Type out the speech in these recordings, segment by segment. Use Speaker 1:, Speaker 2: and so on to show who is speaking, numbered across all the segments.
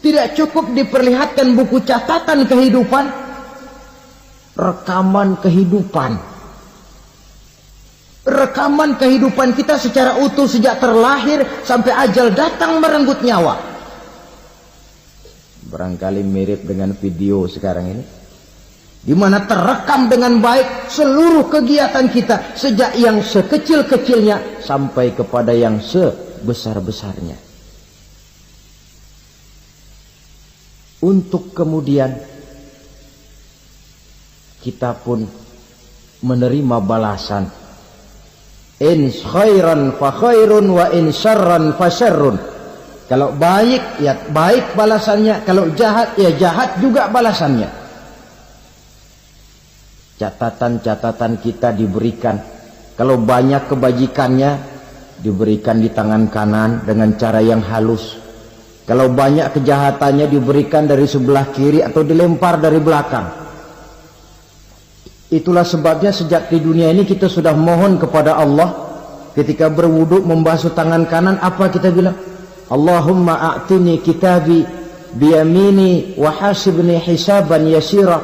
Speaker 1: Tidak cukup diperlihatkan buku catatan kehidupan, rekaman kehidupan. Rekaman kehidupan kita secara utuh sejak terlahir sampai ajal datang merenggut nyawa. Barangkali mirip dengan video sekarang ini, di mana terekam dengan baik seluruh kegiatan kita sejak yang sekecil-kecilnya sampai kepada yang sebesar-besarnya. Untuk kemudian kita pun menerima balasan. In khairan fa khairun wa in syarran fa syarrun. Kalau baik ya baik balasannya, kalau jahat ya jahat juga balasannya. Catatan-catatan kita diberikan. Kalau banyak kebajikannya diberikan di tangan kanan dengan cara yang halus. Kalau banyak kejahatannya diberikan dari sebelah kiri atau dilempar dari belakang. Itulah sebabnya sejak di dunia ini kita sudah mohon kepada Allah. Ketika berwudu membasuh tangan kanan, apa kita bilang? Allahumma a'tini kitabi biyamini wa hasibni hisaban yasira.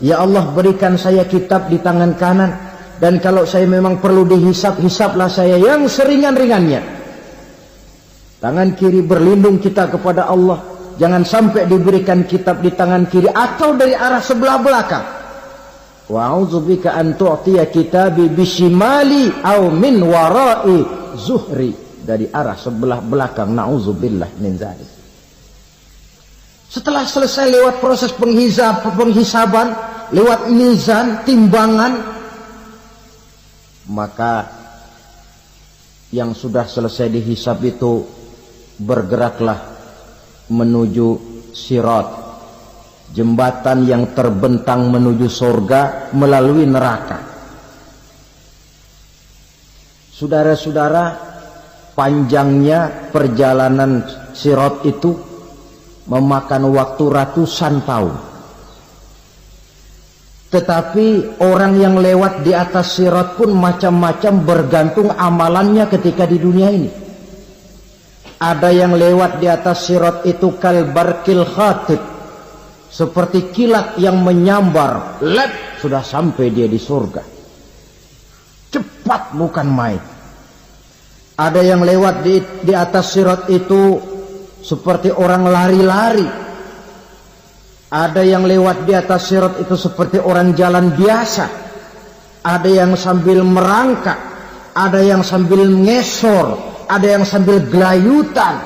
Speaker 1: Ya Allah, berikan saya kitab di tangan kanan, dan kalau saya memang perlu dihisab, hisablah saya yang seringan-ringannya. Tangan kiri berlindung kita kepada Allah, jangan sampai diberikan kitab di tangan kiri atau dari arah sebelah belakang. Wa a'udzubika an tu'tiya kitabi bishimali aw min wara'i zuhri, dari arah sebelah belakang. Na'udzubillah min dzalik. Setelah selesai lewat proses penghisaban, lewat mizan, timbangan, maka yang sudah selesai dihisab itu bergeraklah menuju sirat, jembatan yang terbentang menuju surga melalui neraka. Saudara-saudara, panjangnya perjalanan sirat itu memakan waktu ratusan tahun. Tetapi orang yang lewat di atas sirat pun macam-macam, bergantung amalannya ketika di dunia ini. Ada yang lewat di atas sirat itu kalbarkil khatib, seperti kilat yang menyambar, lep, sudah sampai dia di surga. Cepat bukan main. Ada yang lewat di atas sirat itu seperti orang lari-lari. Ada yang lewat di atas sirat itu seperti orang jalan biasa. Ada yang sambil merangkak, ada yang sambil ngesor, ada yang sambil gelayutan,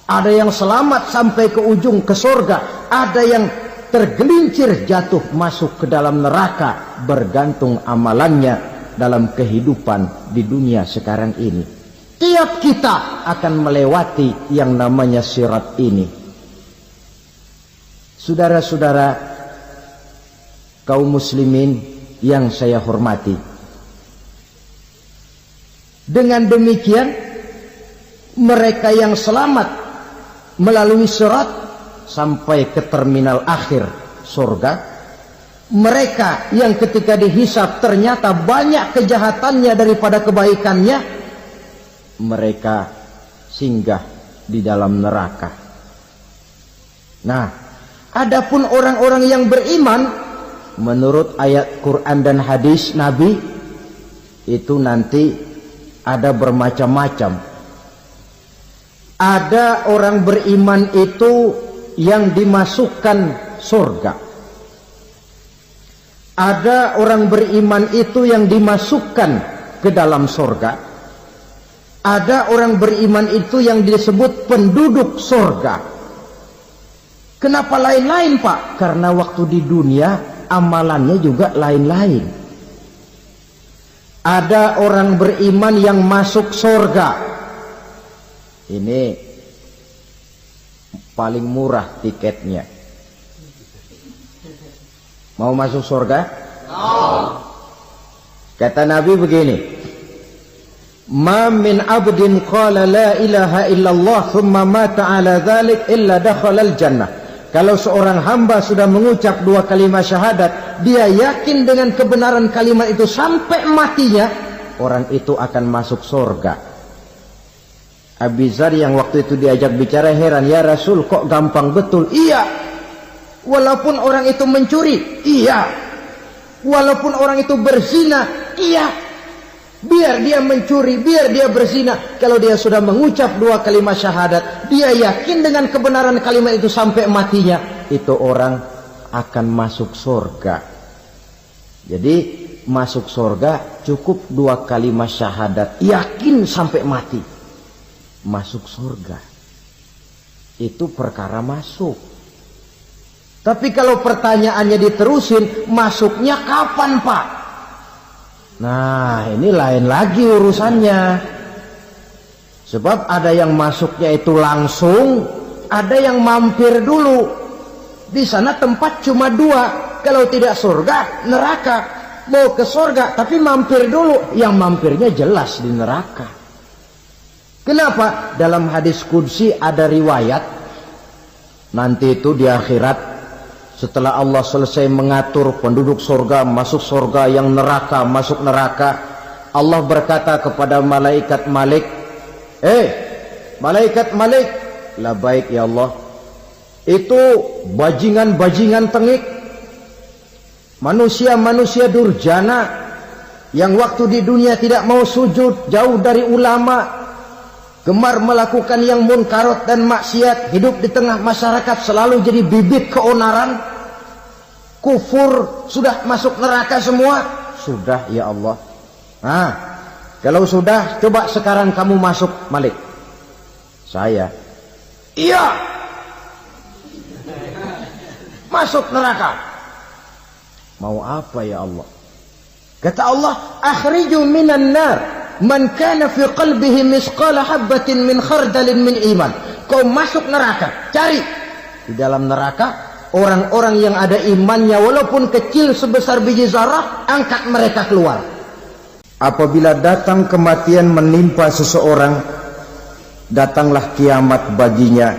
Speaker 1: ada yang selamat sampai ke ujung ke surga, ada yang tergelincir jatuh masuk ke dalam neraka, bergantung amalannya dalam kehidupan di dunia sekarang ini. Tiap kita akan melewati yang namanya sirat ini. Saudara-saudara kaum muslimin yang saya hormati, dengan demikian mereka yang selamat melalui sirat sampai ke terminal akhir surga, mereka yang ketika dihisab ternyata banyak kejahatannya daripada kebaikannya, mereka singgah di dalam neraka. Nah, adapun orang-orang yang beriman menurut ayat Quran dan hadis Nabi itu nanti ada bermacam-macam. Ada orang beriman itu yang dimasukkan surga. Ada orang beriman itu yang dimasukkan ke dalam surga. Ada orang beriman itu yang disebut penduduk surga. Kenapa lain-lain, Pak? Karena waktu di dunia amalannya juga lain-lain. Ada orang beriman yang masuk surga. Ini paling murah tiketnya. Mau masuk surga? Kata Nabi begini, ma min abdin qala la ilaha illallah thumma mata ala dhalik illa dakhalal jannah. Kalau seorang hamba sudah mengucap dua kalimat syahadat, dia yakin dengan kebenaran kalimat itu sampai matinya, orang itu akan masuk surga. Abi Dzar yang waktu itu diajak bicara heran, ya Rasul kok gampang betul? Iya, walaupun orang itu mencuri, iya, walaupun orang itu berzina, iya, biar dia mencuri, biar dia berzina, kalau dia sudah mengucap 2 kalimat syahadat, dia yakin dengan kebenaran kalimat itu sampai matinya, itu orang akan masuk surga. Jadi masuk surga cukup 2 kalimat syahadat, yakin sampai mati, masuk surga. Itu perkara masuk. Tapi kalau pertanyaannya diterusin, masuknya kapan Pak? Nah, ini lain lagi urusannya. Sebab ada yang masuknya itu langsung, ada yang mampir dulu. Di sana tempat cuma 2, kalau tidak surga, neraka. Mau ke surga tapi mampir dulu, yang mampirnya jelas di neraka. Kenapa? Dalam hadis qudsi ada riwayat, nanti itu di akhirat, setelah Allah selesai mengatur penduduk surga masuk surga, yang neraka masuk neraka, Allah berkata kepada malaikat Malik, malaikat Malik, labaik ya Allah, itu bajingan-bajingan tengik, manusia-manusia durjana yang waktu di dunia tidak mau sujud, jauh dari ulama, gemar melakukan yang munkarat dan maksiat, hidup di tengah masyarakat selalu jadi bibit keonaran, kufur, sudah masuk neraka semua. Sudah ya Allah. Nah, kalau sudah, coba sekarang kamu masuk Malik. Saya, iya, masuk neraka. Mau apa ya Allah? Kata Allah, akhriju minan nar man kana fi qalbihi misqala habatin min khardalin min iman. Kau masuk neraka, cari di dalam neraka orang-orang yang ada imannya walaupun kecil sebesar biji zarah, angkat mereka keluar. Apabila datang kematian menimpa seseorang, datanglah kiamat baginya.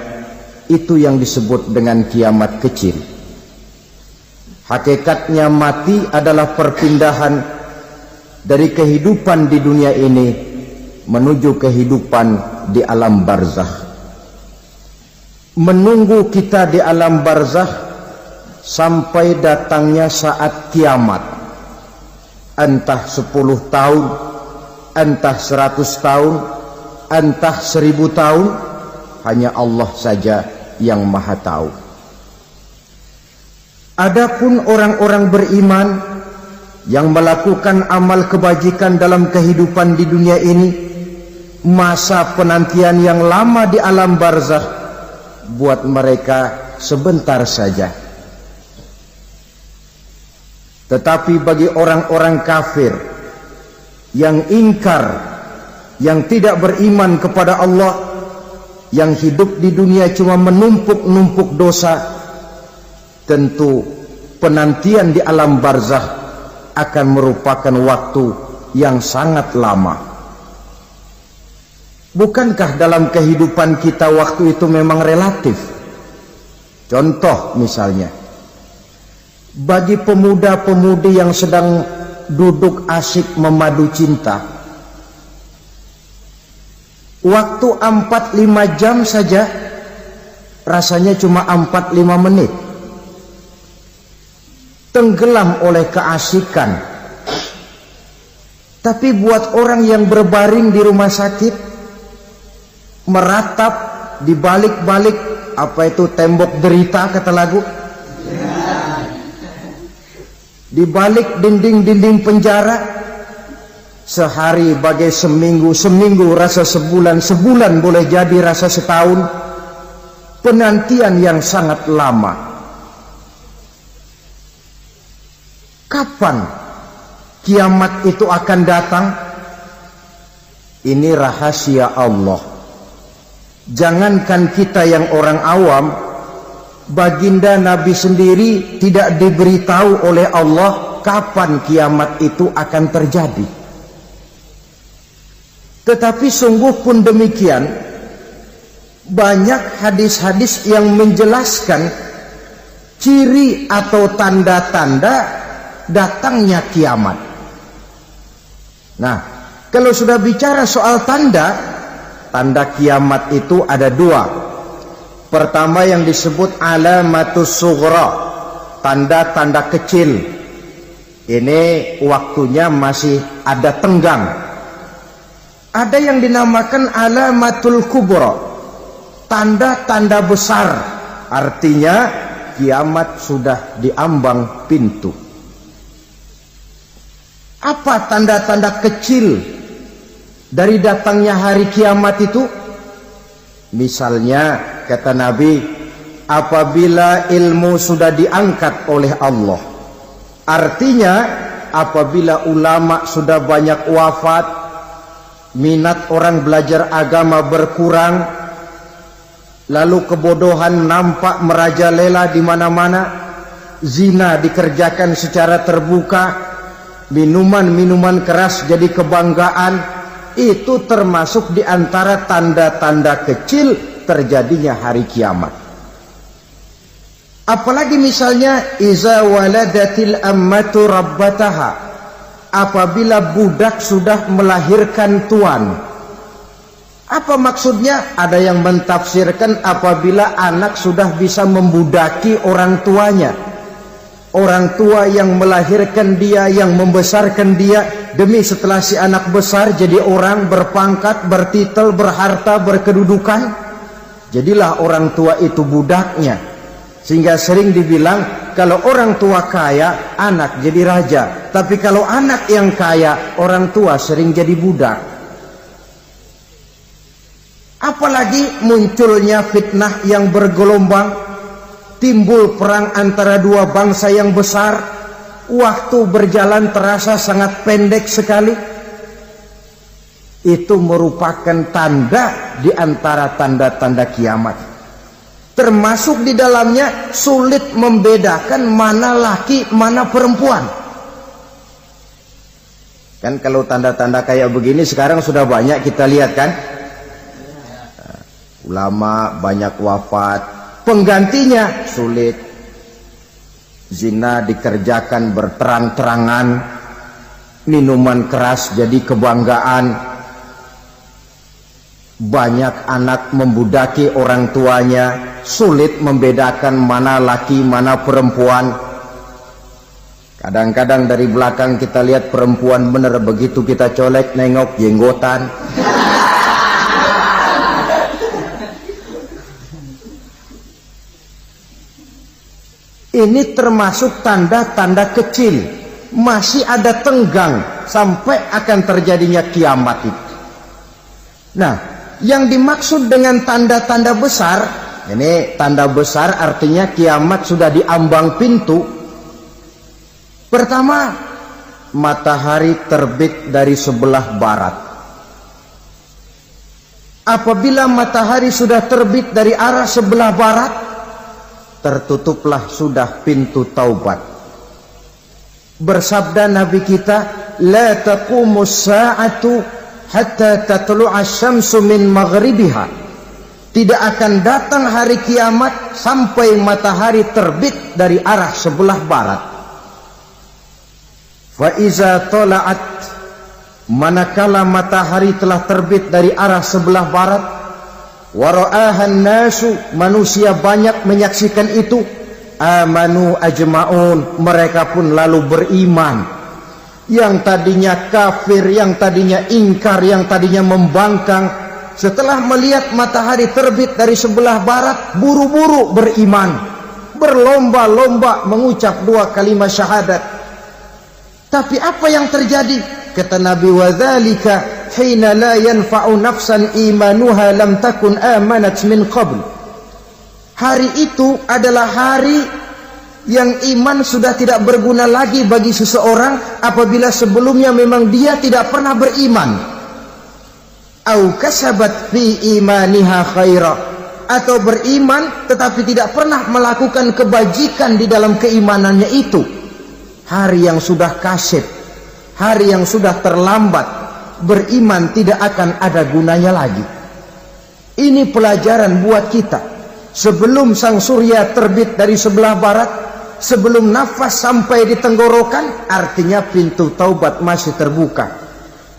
Speaker 1: Itu yang disebut dengan kiamat kecil. Hakikatnya mati adalah perpindahan dari kehidupan di dunia ini menuju kehidupan di alam barzakh. Menunggu kita di alam barzakh sampai datangnya saat kiamat, entah 10 tahun, entah 100 tahun, entah 1000 tahun, hanya Allah saja yang maha tahu. Adapun orang-orang beriman yang melakukan amal kebajikan dalam kehidupan di dunia ini, masa penantian yang lama di alam barzakh buat mereka sebentar saja. Tetapi bagi orang-orang kafir yang ingkar, yang tidak beriman kepada Allah, yang hidup di dunia cuma menumpuk-numpuk dosa, tentu penantian di alam barzakh akan merupakan waktu yang sangat lama. Bukankah dalam kehidupan kita waktu itu memang relatif? Contoh misalnya, bagi pemuda-pemudi yang sedang duduk asyik memadu cinta, waktu 4-5 jam saja rasanya cuma 4-5 menit. Tenggelam oleh keasikan. Tapi buat orang yang berbaring di rumah sakit, meratap di balik-balik apa itu tembok derita kata lagu, di balik dinding-dinding penjara, sehari bagai seminggu, seminggu rasa sebulan, sebulan boleh jadi rasa setahun. Penantian yang sangat lama. Kapan kiamat itu akan datang? Ini rahasia Allah. Jangankan kita yang orang awam, baginda Nabi sendiri tidak diberitahu oleh Allah kapan kiamat itu akan terjadi. Tetapi sungguh pun demikian, banyak hadis-hadis yang menjelaskan ciri atau tanda-tanda datangnya kiamat. Nah, kalau sudah bicara soal tanda, tanda kiamat itu ada dua. Pertama yang disebut alamatus sughra, tanda-tanda kecil. Ini waktunya masih ada tenggang. Ada yang dinamakan alamatul kubra, tanda-tanda besar. Artinya kiamat sudah diambang pintu. Apa tanda-tanda kecil dari datangnya hari kiamat itu? Misalnya kata Nabi, apabila ilmu sudah diangkat oleh Allah. Artinya apabila ulama sudah banyak wafat, minat orang belajar agama berkurang, lalu kebodohan nampak merajalela di mana-mana, zina dikerjakan secara terbuka, minuman-minuman keras jadi kebanggaan. Itu termasuk di antara tanda-tanda kecil terjadinya hari kiamat. Apalagi misalnya iza waladatil ammatu rabbataha, apabila budak sudah melahirkan tuan. Apa maksudnya? Ada yang mentafsirkan apabila anak sudah bisa membudaki orang tuanya. Orang tua yang melahirkan dia, yang membesarkan dia, demi setelah si anak besar jadi orang berpangkat, bertitel, berharta, berkedudukan, jadilah orang tua itu budaknya. Sehingga sering dibilang kalau orang tua kaya, anak jadi raja. Tapi kalau anak yang kaya, orang tua sering jadi budak. Apalagi munculnya fitnah yang bergelombang, timbul perang antara dua bangsa yang besar, waktu berjalan terasa sangat pendek sekali. Itu merupakan tanda di antara tanda-tanda kiamat. Termasuk di dalamnya sulit membedakan mana laki, mana perempuan. Kan kalau tanda-tanda kayak begini sekarang sudah banyak kita lihat kan. Ulama banyak wafat, penggantinya sulit. Zina dikerjakan berterang-terangan, minuman keras jadi kebanggaan, banyak anak membudaki orang tuanya, sulit membedakan mana laki mana perempuan. Kadang-kadang dari belakang kita lihat perempuan bener, begitu kita colek nengok jenggotan. Ini termasuk tanda-tanda kecil, masih ada tenggang sampai akan terjadinya kiamat itu. Nah, yang dimaksud dengan tanda-tanda besar, ini tanda besar artinya kiamat sudah diambang pintu. Pertama, matahari terbit dari sebelah barat. Apabila matahari sudah terbit dari arah sebelah barat, tertutuplah sudah pintu taubat. Bersabda Nabi kita, la taqumus sa'atu hatta tatlu'a syamsu min maghribiha. Tidak akan datang hari kiamat sampai matahari terbit dari arah sebelah barat. Fa iza tala'at, manakala matahari telah terbit dari arah sebelah barat, wara'ahan nasu, manusia banyak menyaksikan itu, amanu ajma'un, mereka pun lalu beriman. Yang tadinya kafir, yang tadinya ingkar, yang tadinya membangkang, setelah melihat matahari terbit dari sebelah barat, buru-buru beriman, berlomba-lomba mengucap dua kalimat syahadat. Tapi apa yang terjadi? Kata Nabi, wadzalika hina la yanfa'u nafsan imanuha lam takun amanat min qabl. Hari itu adalah hari yang iman sudah tidak berguna lagi bagi seseorang apabila sebelumnya memang dia tidak pernah beriman. Au kasabat fi imaniha khaira, atau beriman tetapi tidak pernah melakukan kebajikan di dalam keimanannya itu. Hari yang sudah kasib, hari yang sudah terlambat, beriman tidak akan ada gunanya lagi. Ini pelajaran buat kita. Sebelum sang surya terbit dari sebelah barat, sebelum nafas sampai di tenggorokan, artinya pintu taubat masih terbuka.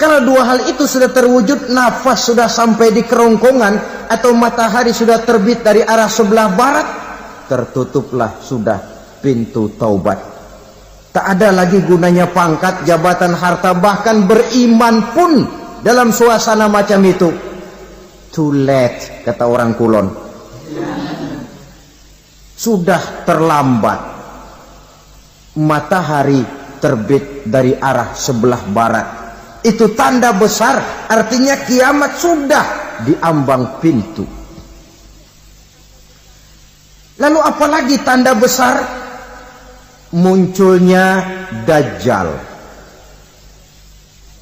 Speaker 1: Kalau dua hal itu sudah terwujud, nafas sudah sampai di kerongkongan atau matahari sudah terbit dari arah sebelah barat, tertutuplah sudah pintu taubat. Tak ada lagi gunanya pangkat, jabatan, harta, bahkan beriman pun dalam suasana macam itu. Too late, kata orang Kulon. Sudah terlambat. Matahari terbit dari arah sebelah barat. Itu tanda besar, artinya kiamat sudah di ambang pintu. Lalu apalagi tanda besar? Munculnya Dajjal.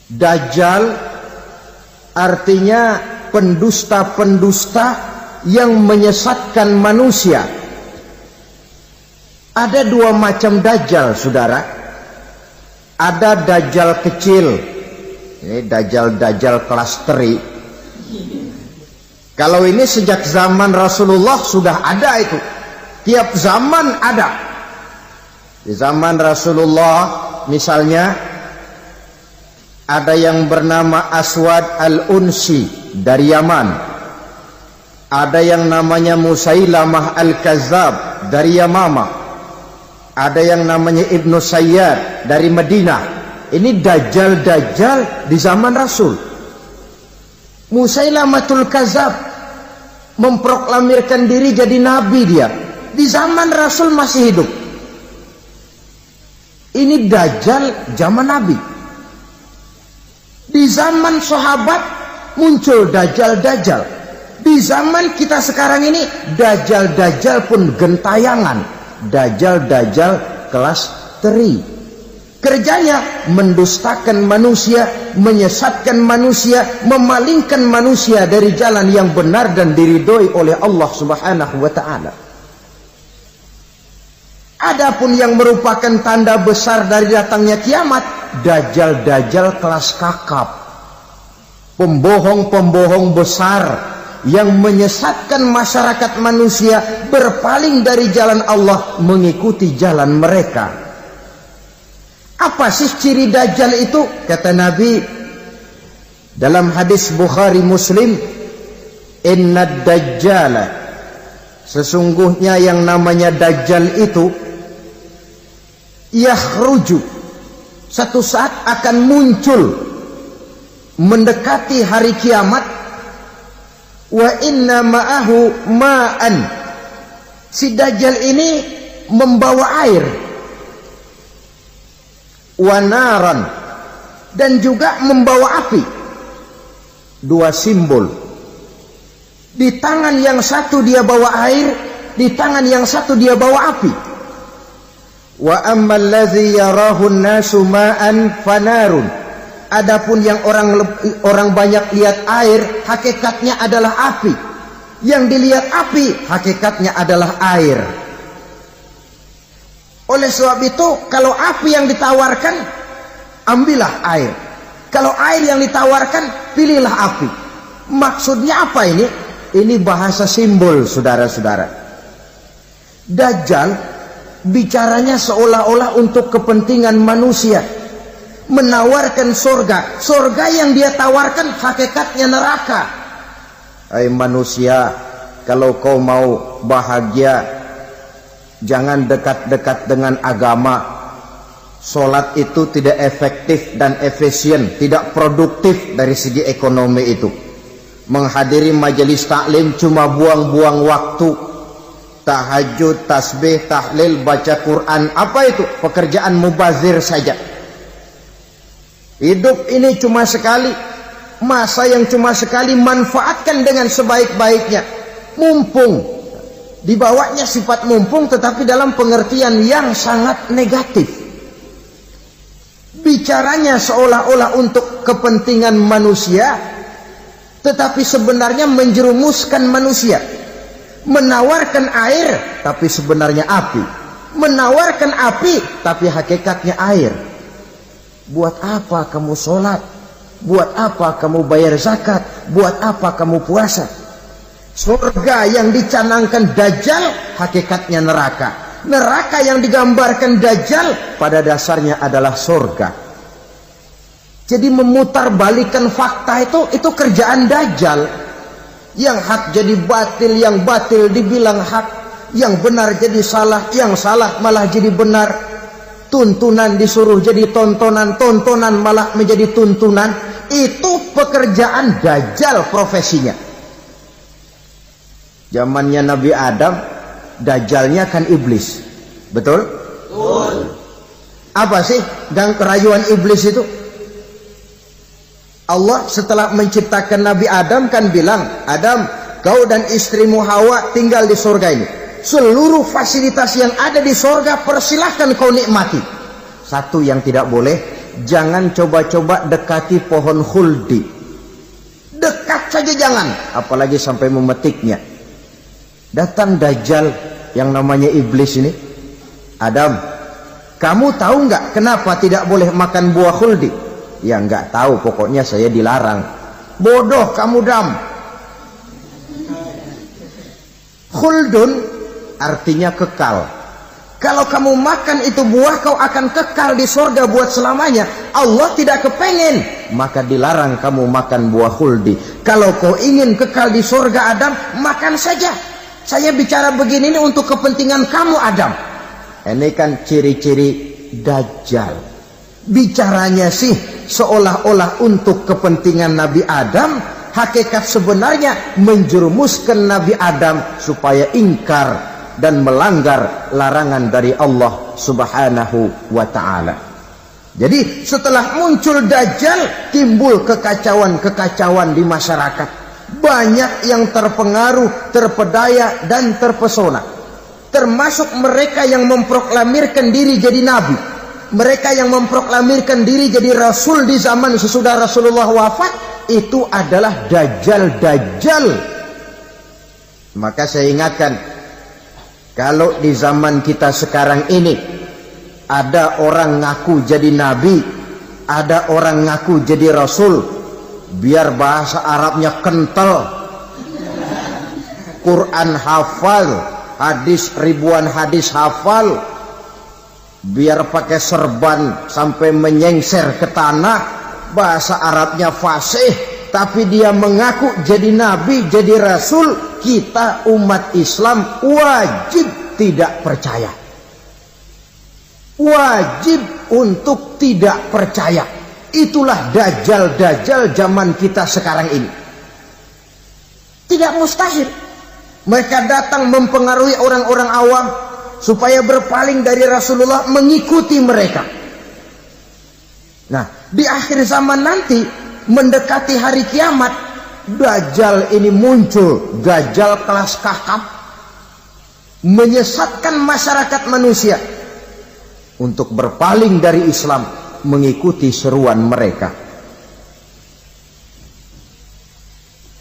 Speaker 1: Dajjal artinya pendusta-pendusta yang menyesatkan manusia. Ada dua macam Dajjal, saudara. Ada Dajjal kecil. Ini Dajjal kelas teri. Kalau ini sejak zaman Rasulullah sudah ada itu. Tiap zaman ada. Di zaman Rasulullah misalnya ada yang bernama Aswad al-Unsi dari Yaman. Ada yang namanya Musailamah al-Kazzab dari Yamama. Ada yang namanya Ibnu Sayyad dari Madinah. Ini Dajjal di zaman Rasul. Musailamatul Kazzab memproklamirkan diri jadi nabi dia. Di zaman Rasul masih hidup. Ini Dajjal zaman Nabi. Di zaman sahabat muncul Dajjal. Di zaman kita sekarang ini Dajjal pun gentayangan. Dajjal kelas teri. Kerjanya mendustakan manusia, menyesatkan manusia, memalingkan manusia dari jalan yang benar dan diridhoi oleh Allah Subhanahu wa taala. Adapun yang merupakan tanda besar dari datangnya kiamat, Dajjal kelas kakap. Pembohong-pembohong besar yang menyesatkan masyarakat manusia berpaling dari jalan Allah mengikuti jalan mereka. Apa sih ciri Dajjal itu? Kata Nabi dalam hadis Bukhari Muslim, "Inna Dajjala", sesungguhnya yang namanya Dajjal itu yakhruju, satu saat akan muncul mendekati hari kiamat. Wa inna ma'ahu ma'an, si Dajjal ini membawa air. Wanaran, dan juga membawa api. Dua simbol. Di tangan yang satu dia bawa air, di tangan yang satu dia bawa api. Wa ammal ladzi yarahu an-nasu ma'an fanarun. Adapun yang orang banyak lihat air, hakikatnya adalah api. Yang dilihat api, hakikatnya adalah air. Oleh sebab itu, kalau api yang ditawarkan, ambillah air. Kalau air yang ditawarkan, pilihlah api. Maksudnya apa ini? Ini bahasa simbol, saudara-saudara. Dajjal bicaranya seolah-olah untuk kepentingan manusia. Menawarkan surga. Surga yang dia tawarkan hakikatnya neraka. Hai manusia, kalau kau mau bahagia, jangan dekat-dekat dengan agama. Solat itu tidak efektif dan efisien, tidak produktif dari segi ekonomi itu. Menghadiri majelis taklim cuma buang-buang waktu. Tahajud, tasbih, tahlil, baca Quran, apa itu? Pekerjaan mubazir saja. Hidup ini cuma sekali. Masa yang cuma sekali, manfaatkan dengan sebaik-baiknya. Mumpung. Dibawanya sifat mumpung, tetapi dalam pengertian yang sangat negatif. Bicaranya seolah-olah untuk kepentingan manusia, tetapi sebenarnya menjerumuskan manusia. Menawarkan air, tapi sebenarnya api. Menawarkan api, tapi hakikatnya air. Buat apa kamu sholat? Buat apa kamu bayar zakat? Buat apa kamu puasa? Surga yang dicanangkan Dajjal, hakikatnya neraka. Neraka yang digambarkan Dajjal, pada dasarnya adalah surga. Jadi memutarbalikkan fakta itu kerjaan Dajjal. Yang hak jadi batil, yang batil dibilang hak, yang benar jadi salah, yang salah malah jadi benar. Tuntunan disuruh jadi tontonan, tontonan malah menjadi tuntunan. Itu pekerjaan Dajjal profesinya. Zamannya Nabi Adam, Dajjalnya kan iblis. Betul? Betul. Apa sih gang kerayuan iblis itu? Allah setelah menciptakan Nabi Adam kan bilang, Adam, kau dan istrimu Hawa tinggal di surga ini. Seluruh fasilitas yang ada di surga persilahkan kau nikmati. Satu yang tidak boleh, jangan coba-coba dekati pohon khuldi. Dekat saja jangan, apalagi sampai memetiknya. Datang Dajjal yang namanya iblis ini. Adam, kamu tahu nggak kenapa tidak boleh makan buah khuldi? Ya nggak tahu, pokoknya saya dilarang. Bodoh kamu Dam. Khuldun artinya kekal. Kalau kamu makan itu buah, kau akan kekal di surga buat selamanya. Allah tidak kepengen, maka dilarang kamu makan buah khuldi. Kalau kau ingin kekal di surga Adam, makan saja. Saya bicara begini ini untuk kepentingan kamu Adam. Ini kan ciri-ciri Dajjal. Bicaranya sih seolah-olah untuk kepentingan Nabi Adam, hakikat sebenarnya menjerumuskan Nabi Adam supaya ingkar dan melanggar larangan dari Allah Subhanahu wa ta'ala. Jadi setelah muncul Dajjal, timbul kekacauan-kekacauan di masyarakat. Banyak yang terpengaruh, terpedaya dan terpesona. Termasuk mereka yang memproklamirkan diri jadi nabi. Mereka yang memproklamirkan diri jadi rasul di zaman sesudah Rasulullah wafat, itu adalah Dajjal-Dajjal. Maka saya ingatkan, kalau di zaman kita sekarang ini ada orang ngaku jadi nabi, ada orang ngaku jadi rasul, biar bahasa Arabnya kental, Quran hafal, hadis ribuan hadis hafal, biar pakai serban sampai menyengser ke tanah, bahasa Arabnya fasih, tapi dia mengaku jadi nabi, jadi rasul, kita umat Islam wajib tidak percaya. Wajib untuk tidak percaya. Itulah Dajjal-Dajjal zaman kita sekarang ini. Tidak mustahil mereka datang mempengaruhi orang-orang awam supaya berpaling dari Rasulullah, mengikuti mereka. Nah, di akhir zaman nanti, mendekati hari kiamat, Dajjal ini muncul, Dajjal kelas kakap, menyesatkan masyarakat manusia untuk berpaling dari Islam, mengikuti seruan mereka.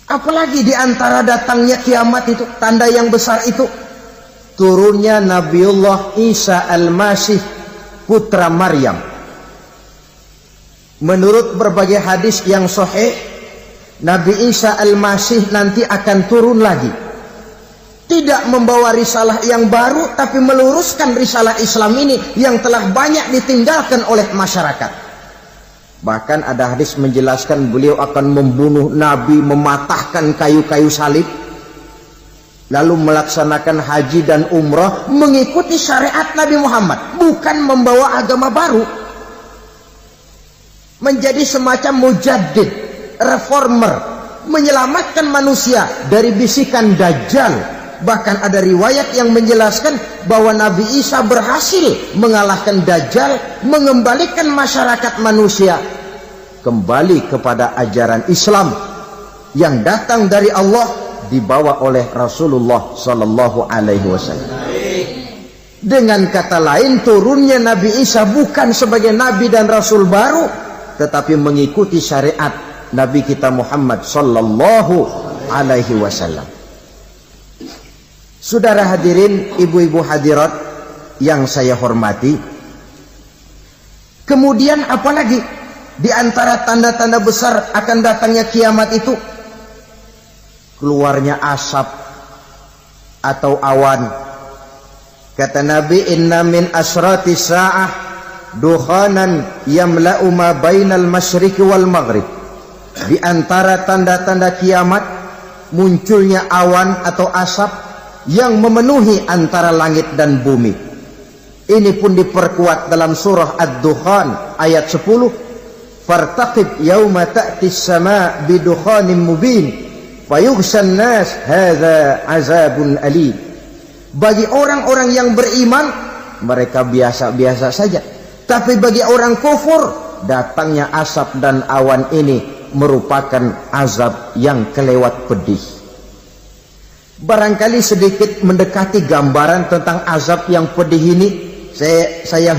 Speaker 1: Apalagi di antara datangnya kiamat itu, tanda yang besar itu, turunnya Nabiullah Isa Al-Masih, putra Maryam. Menurut berbagai hadis yang sahih, Nabi Isa Al-Masih nanti akan turun lagi. Tidak membawa risalah yang baru, tapi meluruskan risalah Islam ini yang telah banyak ditinggalkan oleh masyarakat. Bahkan ada hadis menjelaskan beliau akan membunuh Nabi, mematahkan kayu-kayu salib, lalu melaksanakan haji dan umrah mengikuti syariat Nabi Muhammad, bukan membawa agama baru. Menjadi semacam mujaddid, reformer, menyelamatkan manusia dari bisikan Dajjal. Bahkan ada riwayat yang menjelaskan bahwa Nabi Isa berhasil mengalahkan Dajjal, mengembalikan masyarakat manusia kembali kepada ajaran Islam yang datang dari Allah, dibawa oleh Rasulullah Sallallahu Alaihi Wasallam. Dengan kata lain, turunnya Nabi Isa bukan sebagai Nabi dan Rasul baru, tetapi mengikuti syariat Nabi kita Muhammad Sallallahu Alaihi Wasallam. Saudara hadirin, ibu-ibu hadirat yang saya hormati, kemudian apalagi di antara tanda-tanda besar akan datangnya kiamat itu? Keluarnya asap atau awan. Kata Nabi, inna min asrati sa'ah dukhanan yamla'u ma bainal masyriqi wal maghrib. Di antara tanda-tanda kiamat munculnya awan atau asap yang memenuhi antara langit dan bumi. Ini pun diperkuat dalam surah Ad-Dukhan ayat 10. Fartaqib yauma ta'tis sama' bidukhanin mubin fayughshan nas hadza azabun alim. Bagi orang-orang yang beriman, mereka biasa-biasa saja. Tapi bagi orang kufur, datangnya asap dan awan ini merupakan azab yang kelewat pedih. Barangkali sedikit mendekati gambaran tentang azab yang pedih ini, saya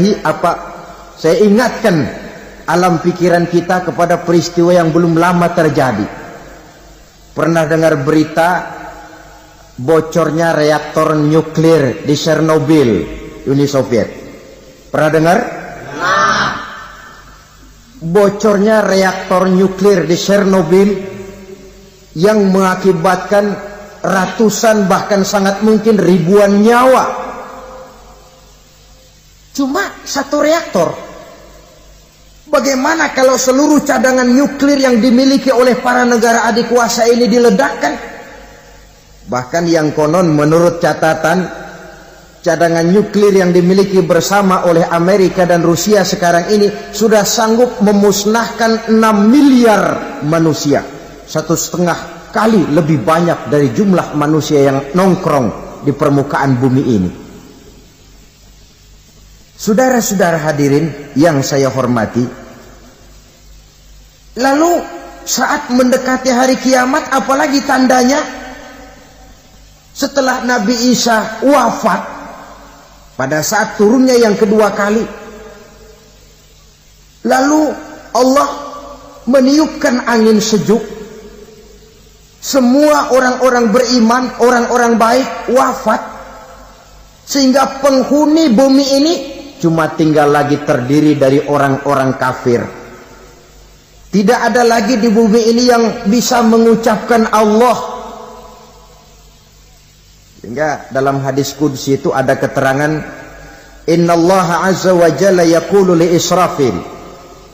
Speaker 1: ingatkan alam pikiran kita kepada peristiwa yang belum lama terjadi. Pernah dengar berita bocornya reaktor nuklir di Chernobyl, Uni Soviet? Pernah dengar? Bocornya reaktor nuklir di Chernobyl yang mengakibatkan ratusan bahkan sangat mungkin ribuan nyawa. Cuma satu reaktor. Bagaimana kalau seluruh cadangan nuklir yang dimiliki oleh para negara adik kuasa ini diledakkan? Bahkan yang konon menurut catatan, cadangan nuklir yang dimiliki bersama oleh Amerika dan Rusia sekarang ini sudah sanggup memusnahkan 6 miliar manusia. 1,5 kali lebih banyak dari jumlah manusia yang nongkrong di permukaan bumi ini. Saudara-saudara hadirin yang saya hormati, lalu saat mendekati hari kiamat, apalagi tandanya? Setelah Nabi Isa wafat, pada saat turunnya yang kedua kali, lalu Allah meniupkan angin sejuk. Semua orang-orang beriman, orang-orang baik wafat, sehingga penghuni bumi ini cuma tinggal lagi terdiri dari orang-orang kafir. Tidak ada lagi di bumi ini yang bisa mengucapkan Allah. Sehingga dalam hadis qudsi itu ada keterangan, innallaha azza wa jalla yaqulu li Israfil.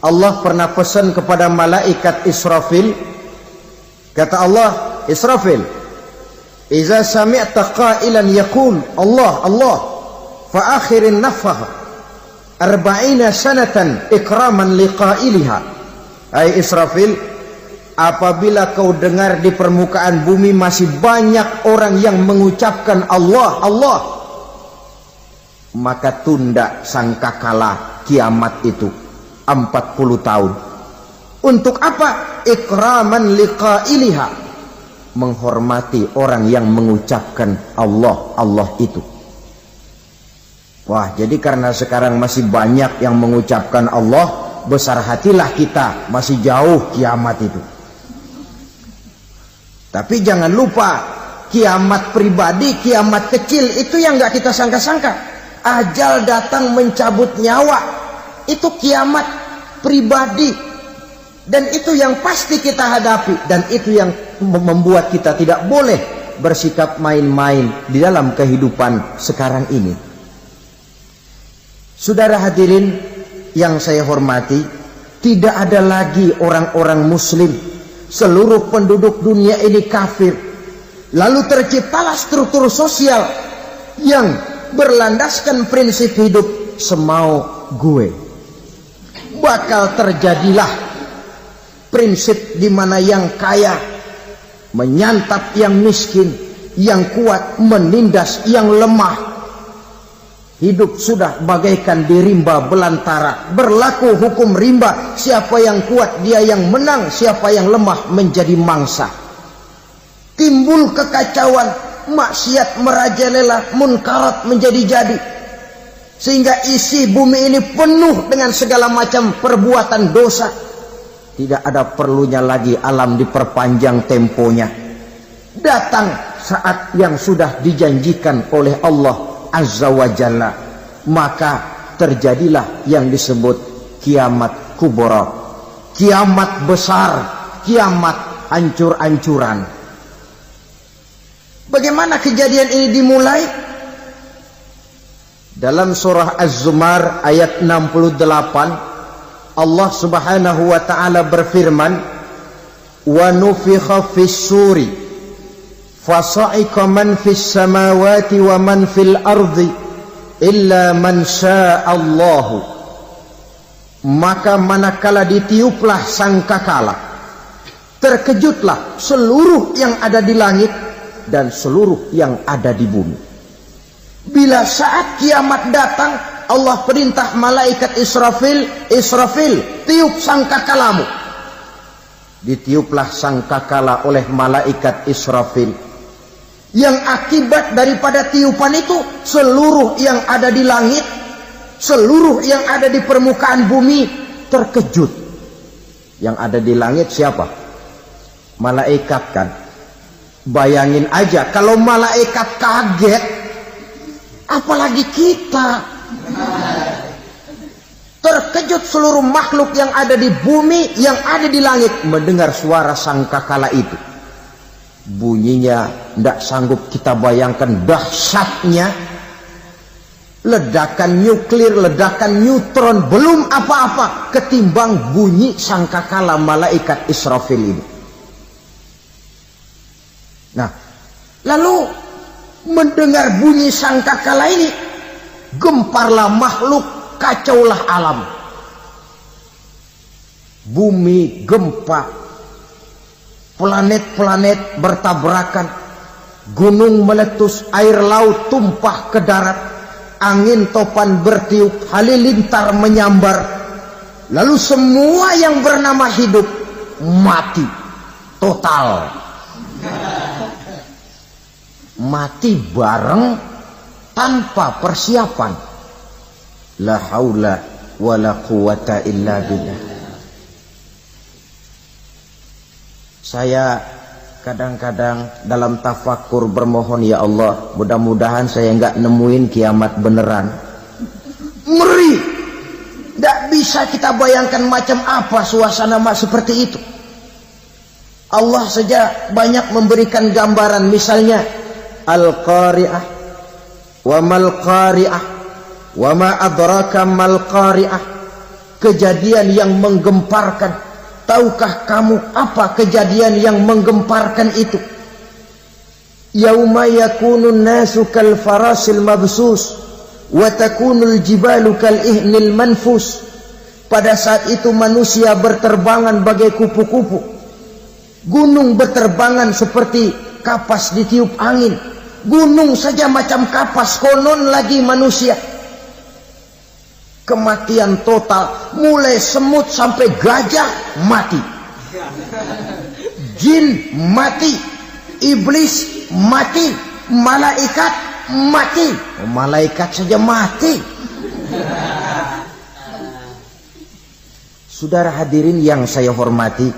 Speaker 1: Allah pernah pesan kepada malaikat Israfil, kata Allah, Israfil, iza sami'ta qailan yaqul Allah Allah fa akhirin nafah 40 sanatan ikraman liqailiha. Hai Israfil, apabila kau dengar di permukaan bumi masih banyak orang yang mengucapkan Allah Allah, maka tunda sangkakala kiamat itu 40 tahun. Untuk apa? Ikraman liqailiha, menghormati orang yang mengucapkan Allah Allah itu. Wah, jadi karena sekarang masih banyak yang mengucapkan Allah, besar hatilah kita, masih jauh kiamat itu. Tapi jangan lupa, kiamat pribadi, kiamat kecil itu yang nggak kita sangka-sangka. Ajal datang mencabut nyawa, itu kiamat pribadi, dan itu yang pasti kita hadapi, dan itu yang membuat kita tidak boleh bersikap main-main di dalam kehidupan sekarang ini. Saudara hadirin yang saya hormati, tidak ada lagi orang-orang muslim. Seluruh penduduk dunia ini kafir. Lalu terciptalah struktur sosial yang berlandaskan prinsip hidup semau gue. Bakal terjadilah prinsip di mana yang kaya menyantap yang miskin, yang kuat menindas yang lemah. Hidup sudah bagaikan di rimba belantara, berlaku hukum rimba. Siapa yang kuat dia yang menang, siapa yang lemah menjadi mangsa. Timbul kekacauan, maksiat merajalela, munkarat menjadi-jadi, sehingga isi bumi ini penuh dengan segala macam perbuatan dosa. Tidak ada perlunya lagi alam diperpanjang temponya. Datang saat yang sudah dijanjikan oleh Allah Azza wa Jalla, maka terjadilah yang disebut kiamat kubra, kiamat besar, kiamat hancur-hancuran. Bagaimana kejadian ini dimulai? Dalam surah Az-Zumar ayat 68, Allah Subhanahu wa taala berfirman, "Wa nufikha fis-suri fasa'iqa man fis samawati wa man fil ardi illa man sya'allahu." Maka manakala ditiuplah sangkakala, terkejutlah seluruh yang ada di langit dan seluruh yang ada di bumi. Bila saat kiamat datang, Allah perintah malaikat Israfil, "Israfil, tiup sangkakalamu." Ditiuplah sangkakala oleh malaikat Israfil. Yang akibat daripada tiupan itu, seluruh yang ada di langit, seluruh yang ada di permukaan bumi terkejut. Yang ada di langit siapa? Malaikat kan. Bayangin aja kalau malaikat kaget, apalagi kita. Terkejut seluruh makhluk yang ada di bumi, yang ada di langit mendengar suara sangkakala itu. Bunyinya tidak sanggup kita bayangkan dahsyatnya. Ledakan nuklir, ledakan neutron, belum apa-apa ketimbang bunyi sangkakala malaikat Israfil ini. Nah, lalu mendengar bunyi sangkakala ini, gemparlah makhluk, kacaulah alam. Bumi gempa, planet-planet bertabrakan, gunung meletus, air laut tumpah ke darat, angin topan bertiup, halilintar menyambar. Lalu semua yang bernama hidup mati total. Mati bareng tanpa persiapan. La haula wala quwata illa billah. Saya kadang-kadang dalam tafakur bermohon, ya Allah, mudah-mudahan saya enggak nemuin kiamat beneran. Ngeri. Tidak bisa kita bayangkan macam apa suasana seperti itu. Allah saja banyak memberikan gambaran, misalnya Al-Qari'ah, wa mal qari'ah, wa ma adraka mal qari'ah. Kejadian yang menggemparkan. Tahukah kamu apa kejadian yang menggemparkan itu? Yauma yakunun nasu kal farasil mabsus wa takunul jibalu kal ihnil manfus. Pada saat itu manusia berterbangan bagai kupu-kupu. Gunung berterbangan seperti kapas ditiup angin. Gunung saja macam kapas, konon lagi manusia. Kematian total, mulai semut sampai gajah mati, jin mati, iblis mati, malaikat mati. Malaikat saja mati. Saudara hadirin yang saya hormati,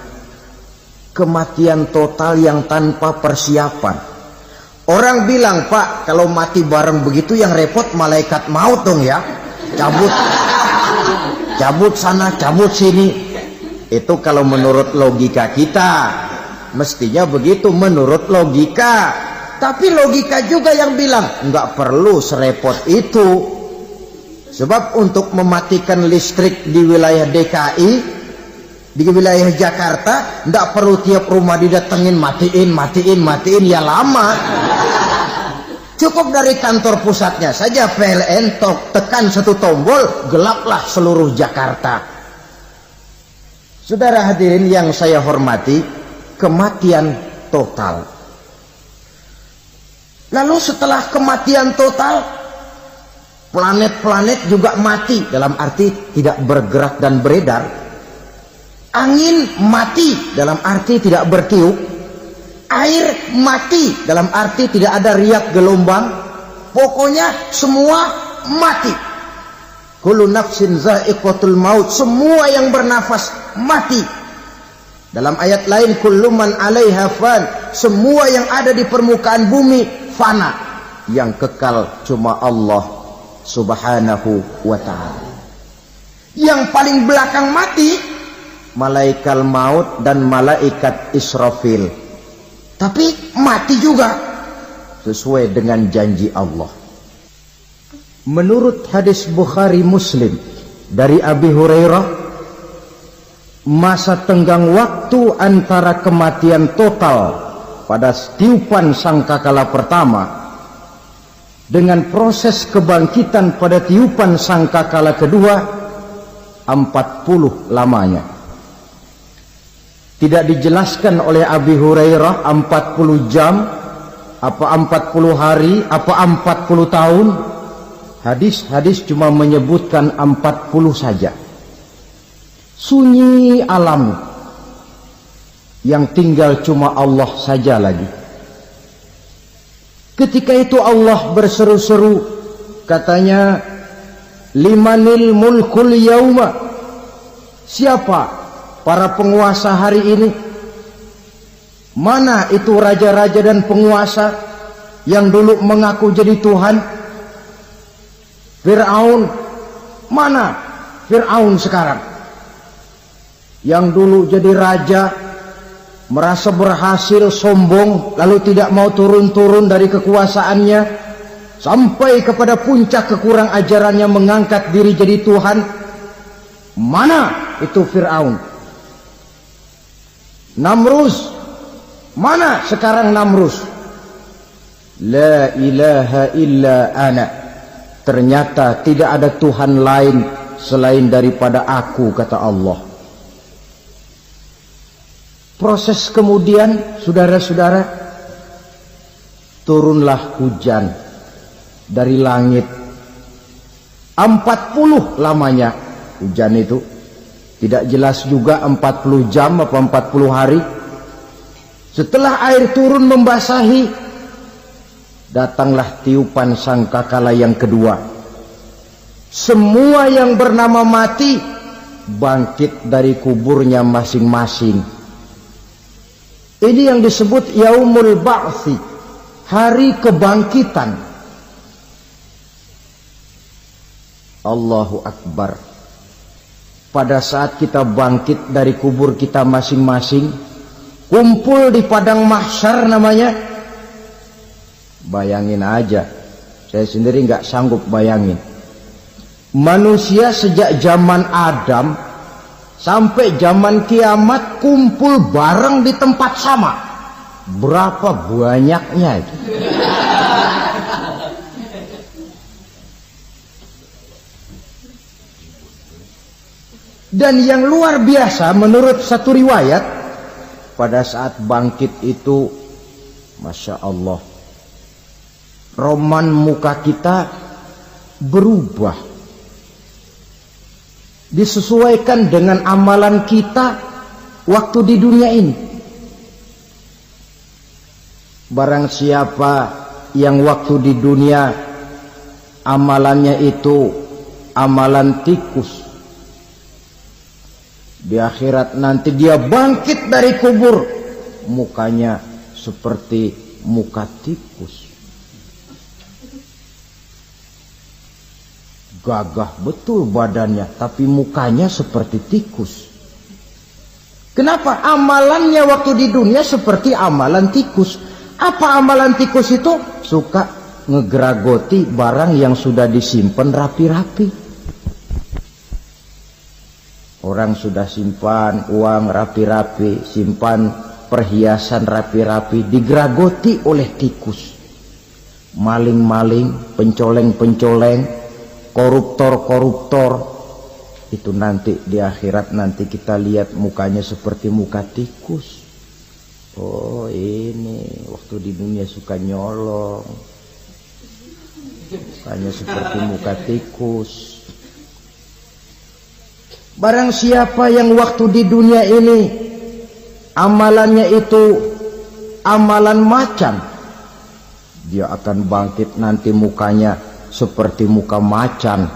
Speaker 1: kematian total yang tanpa persiapan. Orang bilang, Pak, kalau mati bareng begitu yang repot malaikat maut dong ya. Cabut sana, cabut sini. Itu kalau menurut logika kita, mestinya begitu menurut logika. Tapi logika juga yang bilang nggak perlu serepot itu. Sebab untuk mematikan listrik di wilayah DKI, di wilayah Jakarta, nggak perlu tiap rumah didatengin matiin ya lama. Cukup dari kantor pusatnya saja PLN tekan satu tombol, gelaplah seluruh Jakarta. Saudara hadirin yang saya hormati, kematian total. Lalu setelah kematian total, planet-planet juga mati, dalam arti tidak bergerak dan beredar. Angin mati, dalam arti tidak bertiup. Air mati, dalam arti tidak ada riak gelombang. Pokoknya semua mati. Kullu nafsin za'iqatul maut. Semua yang bernafas mati. Dalam ayat lain, kullu man 'alaiha fan. Semua yang ada di permukaan bumi fana. Yang kekal cuma Allah Subhanahu wa ta'ala. Yang paling belakang mati malaikat maut dan malaikat Israfil. Tapi mati juga sesuai dengan janji Allah. Menurut hadis Bukhari Muslim dari Abi Hurairah, masa tenggang waktu antara kematian total pada tiupan sangkakala pertama dengan proses kebangkitan pada tiupan sangkakala kedua 40 lamanya. Tidak dijelaskan oleh Abi Hurairah 40 jam, apa 40 hari, apa 40 tahun. Hadis-hadis cuma menyebutkan 40 saja. Sunyi alam, yang tinggal cuma Allah saja lagi. Ketika itu Allah berseru-seru, katanya, limanil mulkul yauma, siapa para penguasa hari ini? Mana itu raja-raja dan penguasa yang dulu mengaku jadi Tuhan? Fir'aun, mana Fir'aun sekarang? Yang dulu jadi raja, merasa berhasil, sombong, lalu tidak mau turun-turun dari kekuasaannya, sampai kepada puncak kekurang ajarannya mengangkat diri jadi Tuhan. Mana itu Fir'aun? Namrus, mana sekarang Namrus? La ilaha illa ana, ternyata tidak ada Tuhan lain selain daripada aku, kata Allah. Proses kemudian, saudara-saudara, turunlah hujan dari langit. 40 lamanya hujan itu. Tidak jelas juga 40 jam atau 40 hari. Setelah air turun membasahi, datanglah tiupan sangkakala yang kedua. Semua yang bernama mati bangkit dari kuburnya masing-masing. Ini yang disebut Yaumul Ba'thi, hari kebangkitan. Allahu Akbar. Pada saat kita bangkit dari kubur kita masing-masing, kumpul di padang mahsyar namanya. Bayangin aja, saya sendiri nggak sanggup bayangin. Manusia sejak zaman Adam sampai zaman kiamat kumpul bareng di tempat sama. Berapa banyaknya itu? Dan yang luar biasa, menurut satu riwayat, pada saat bangkit itu, Masya Allah, roman muka kita berubah, disesuaikan dengan amalan kita waktu di dunia ini. Barang siapa yang waktu di dunia amalannya itu amalan tikus, di akhirat nanti dia bangkit dari kubur, mukanya seperti muka tikus. Gagah betul badannya, tapi mukanya seperti tikus. Kenapa? Amalannya waktu di dunia seperti amalan tikus. Apa amalan tikus itu? Suka ngegeragoti barang yang sudah disimpan rapi-rapi. Orang sudah simpan uang rapi-rapi, simpan perhiasan rapi-rapi, digeragoti oleh tikus. Maling-maling, pencoleng-pencoleng, koruptor-koruptor, itu nanti di akhirat nanti kita lihat mukanya seperti muka tikus. Oh, ini waktu di dunia suka nyolong, mukanya seperti muka tikus. Barang siapa yang waktu di dunia ini amalannya itu amalan macan, dia akan bangkit nanti mukanya seperti muka macan.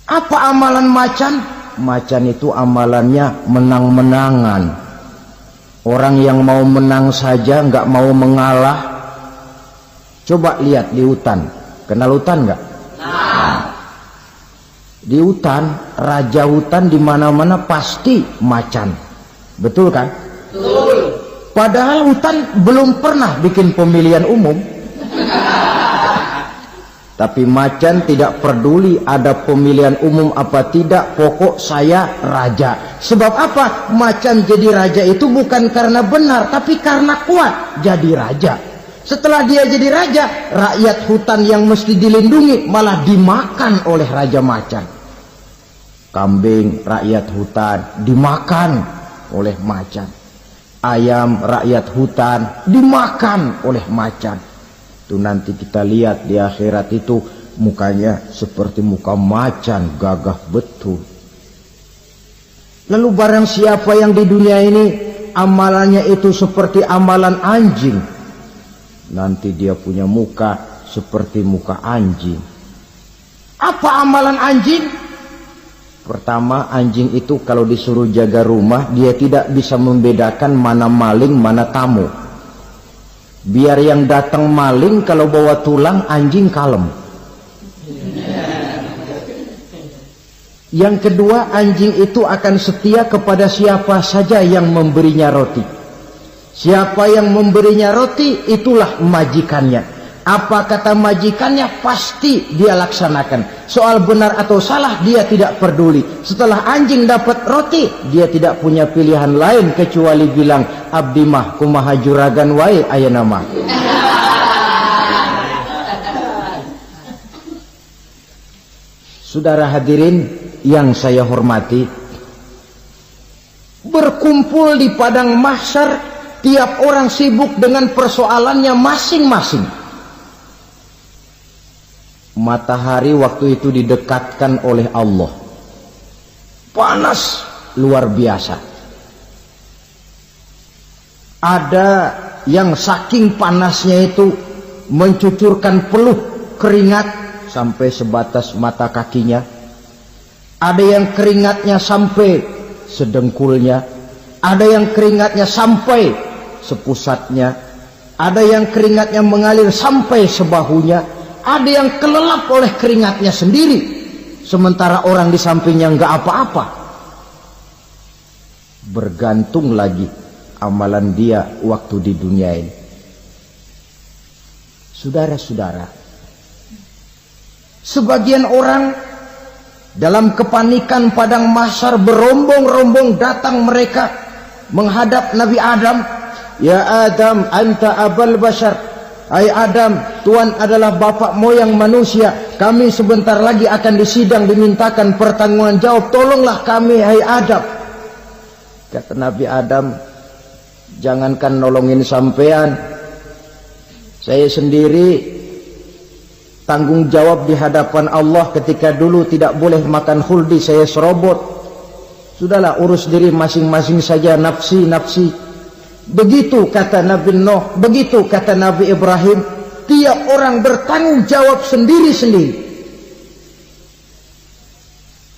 Speaker 1: Apa amalan macan? Macan itu amalannya menang-menangan. Orang yang mau menang saja nggak mau mengalah. Coba lihat di hutan, kenal hutan nggak? Di hutan, raja hutan di mana-mana pasti macan, betul kan? Betul. Padahal hutan belum pernah bikin pemilihan umum. Tapi macan tidak peduli ada pemilihan umum apa tidak, pokok saya raja. Sebab apa? Macan jadi raja itu bukan karena benar, tapi karena kuat jadi raja. Setelah dia jadi raja, rakyat hutan yang mesti dilindungi malah dimakan oleh raja macan. Kambing rakyat hutan dimakan oleh macan. Ayam rakyat hutan dimakan oleh macan. Itu nanti kita lihat di akhirat itu mukanya seperti muka macan, gagah betul. Lalu barang siapa yang di dunia ini amalannya itu seperti amalan anjing, nanti dia punya muka seperti muka anjing. Apa amalan anjing? Pertama, anjing itu kalau disuruh jaga rumah, dia tidak bisa membedakan mana maling, mana tamu. Biar yang datang maling, kalau bawa tulang, anjing kalem. Yang kedua, anjing itu akan setia kepada siapa saja yang memberinya roti. Siapa yang memberinya roti, itulah majikannya. Apa kata majikannya, pasti dia laksanakan. Soal benar atau salah, dia tidak peduli. Setelah anjing dapat roti, dia tidak punya pilihan lain kecuali bilang, abdi mah kumaha juragan wae ayeuna mah. Saudara hadirin yang saya hormati, berkumpul di padang mahsyar, tiap orang sibuk dengan persoalannya masing-masing. Matahari waktu itu didekatkan oleh Allah, panas luar biasa. Ada yang saking panasnya itu mencucurkan peluh keringat sampai sebatas mata kakinya. Ada yang keringatnya sampai sedengkulnya, ada yang keringatnya sampai sepusatnya, ada yang keringatnya mengalir sampai sebahunya. Ada yang kelelap oleh keringatnya sendiri, sementara orang di sampingnya enggak apa-apa. Bergantung lagi amalan dia waktu di dunia ini. Saudara-saudara, sebagian orang dalam kepanikan padang mahsyar berombong-rombong datang mereka menghadap Nabi Adam. Ya Adam, anta abal bashar. Hai Adam, Tuhan adalah bapak moyang manusia. Kami sebentar lagi akan disidang, dimintakan pertanggungan jawab. Tolonglah kami, hai Adam. Kata Nabi Adam, jangankan nolongin sampean, saya sendiri tanggung jawab di hadapan Allah. Ketika dulu tidak boleh makan khuldi, saya serobot. Sudahlah, urus diri masing-masing saja, nafsi. Begitu kata Nabi Nuh, begitu kata Nabi Ibrahim. Tiap orang bertanggung jawab sendiri-sendiri.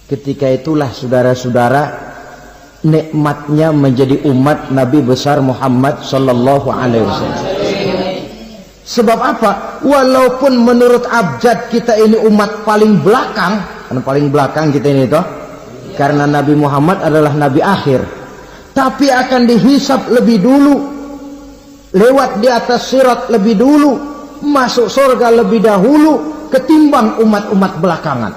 Speaker 1: Ketika itulah saudara-saudara, nikmatnya menjadi umat Nabi besar Muhammad sallallahu alaihi wasallam. Sebab apa? Walaupun menurut abjad kita ini umat paling belakang, kan paling belakang kita ini toh, karena Nabi Muhammad adalah Nabi akhir. Tapi akan dihisap lebih dulu, lewat di atas sirat lebih dulu, masuk surga lebih dahulu ketimbang umat-umat belakangan.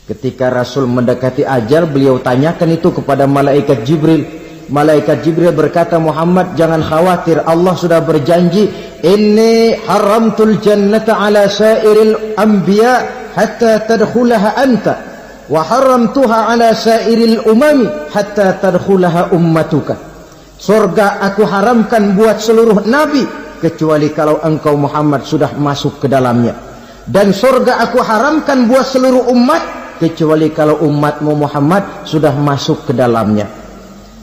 Speaker 1: Ketika Rasul mendekati ajal, beliau tanyakan itu kepada malaikat Jibril. Malaikat Jibril berkata, Muhammad jangan khawatir, Allah sudah berjanji, inni haramtul jannata ala sairil anbiya hatta tadkhulaha anta, wa haramtuha ala sairil umami hatta tadkhulaha ummatuka. Surga aku haramkan buat seluruh nabi kecuali kalau engkau Muhammad sudah masuk ke dalamnya, dan surga aku haramkan buat seluruh umat kecuali kalau umatmu Muhammad sudah masuk ke dalamnya.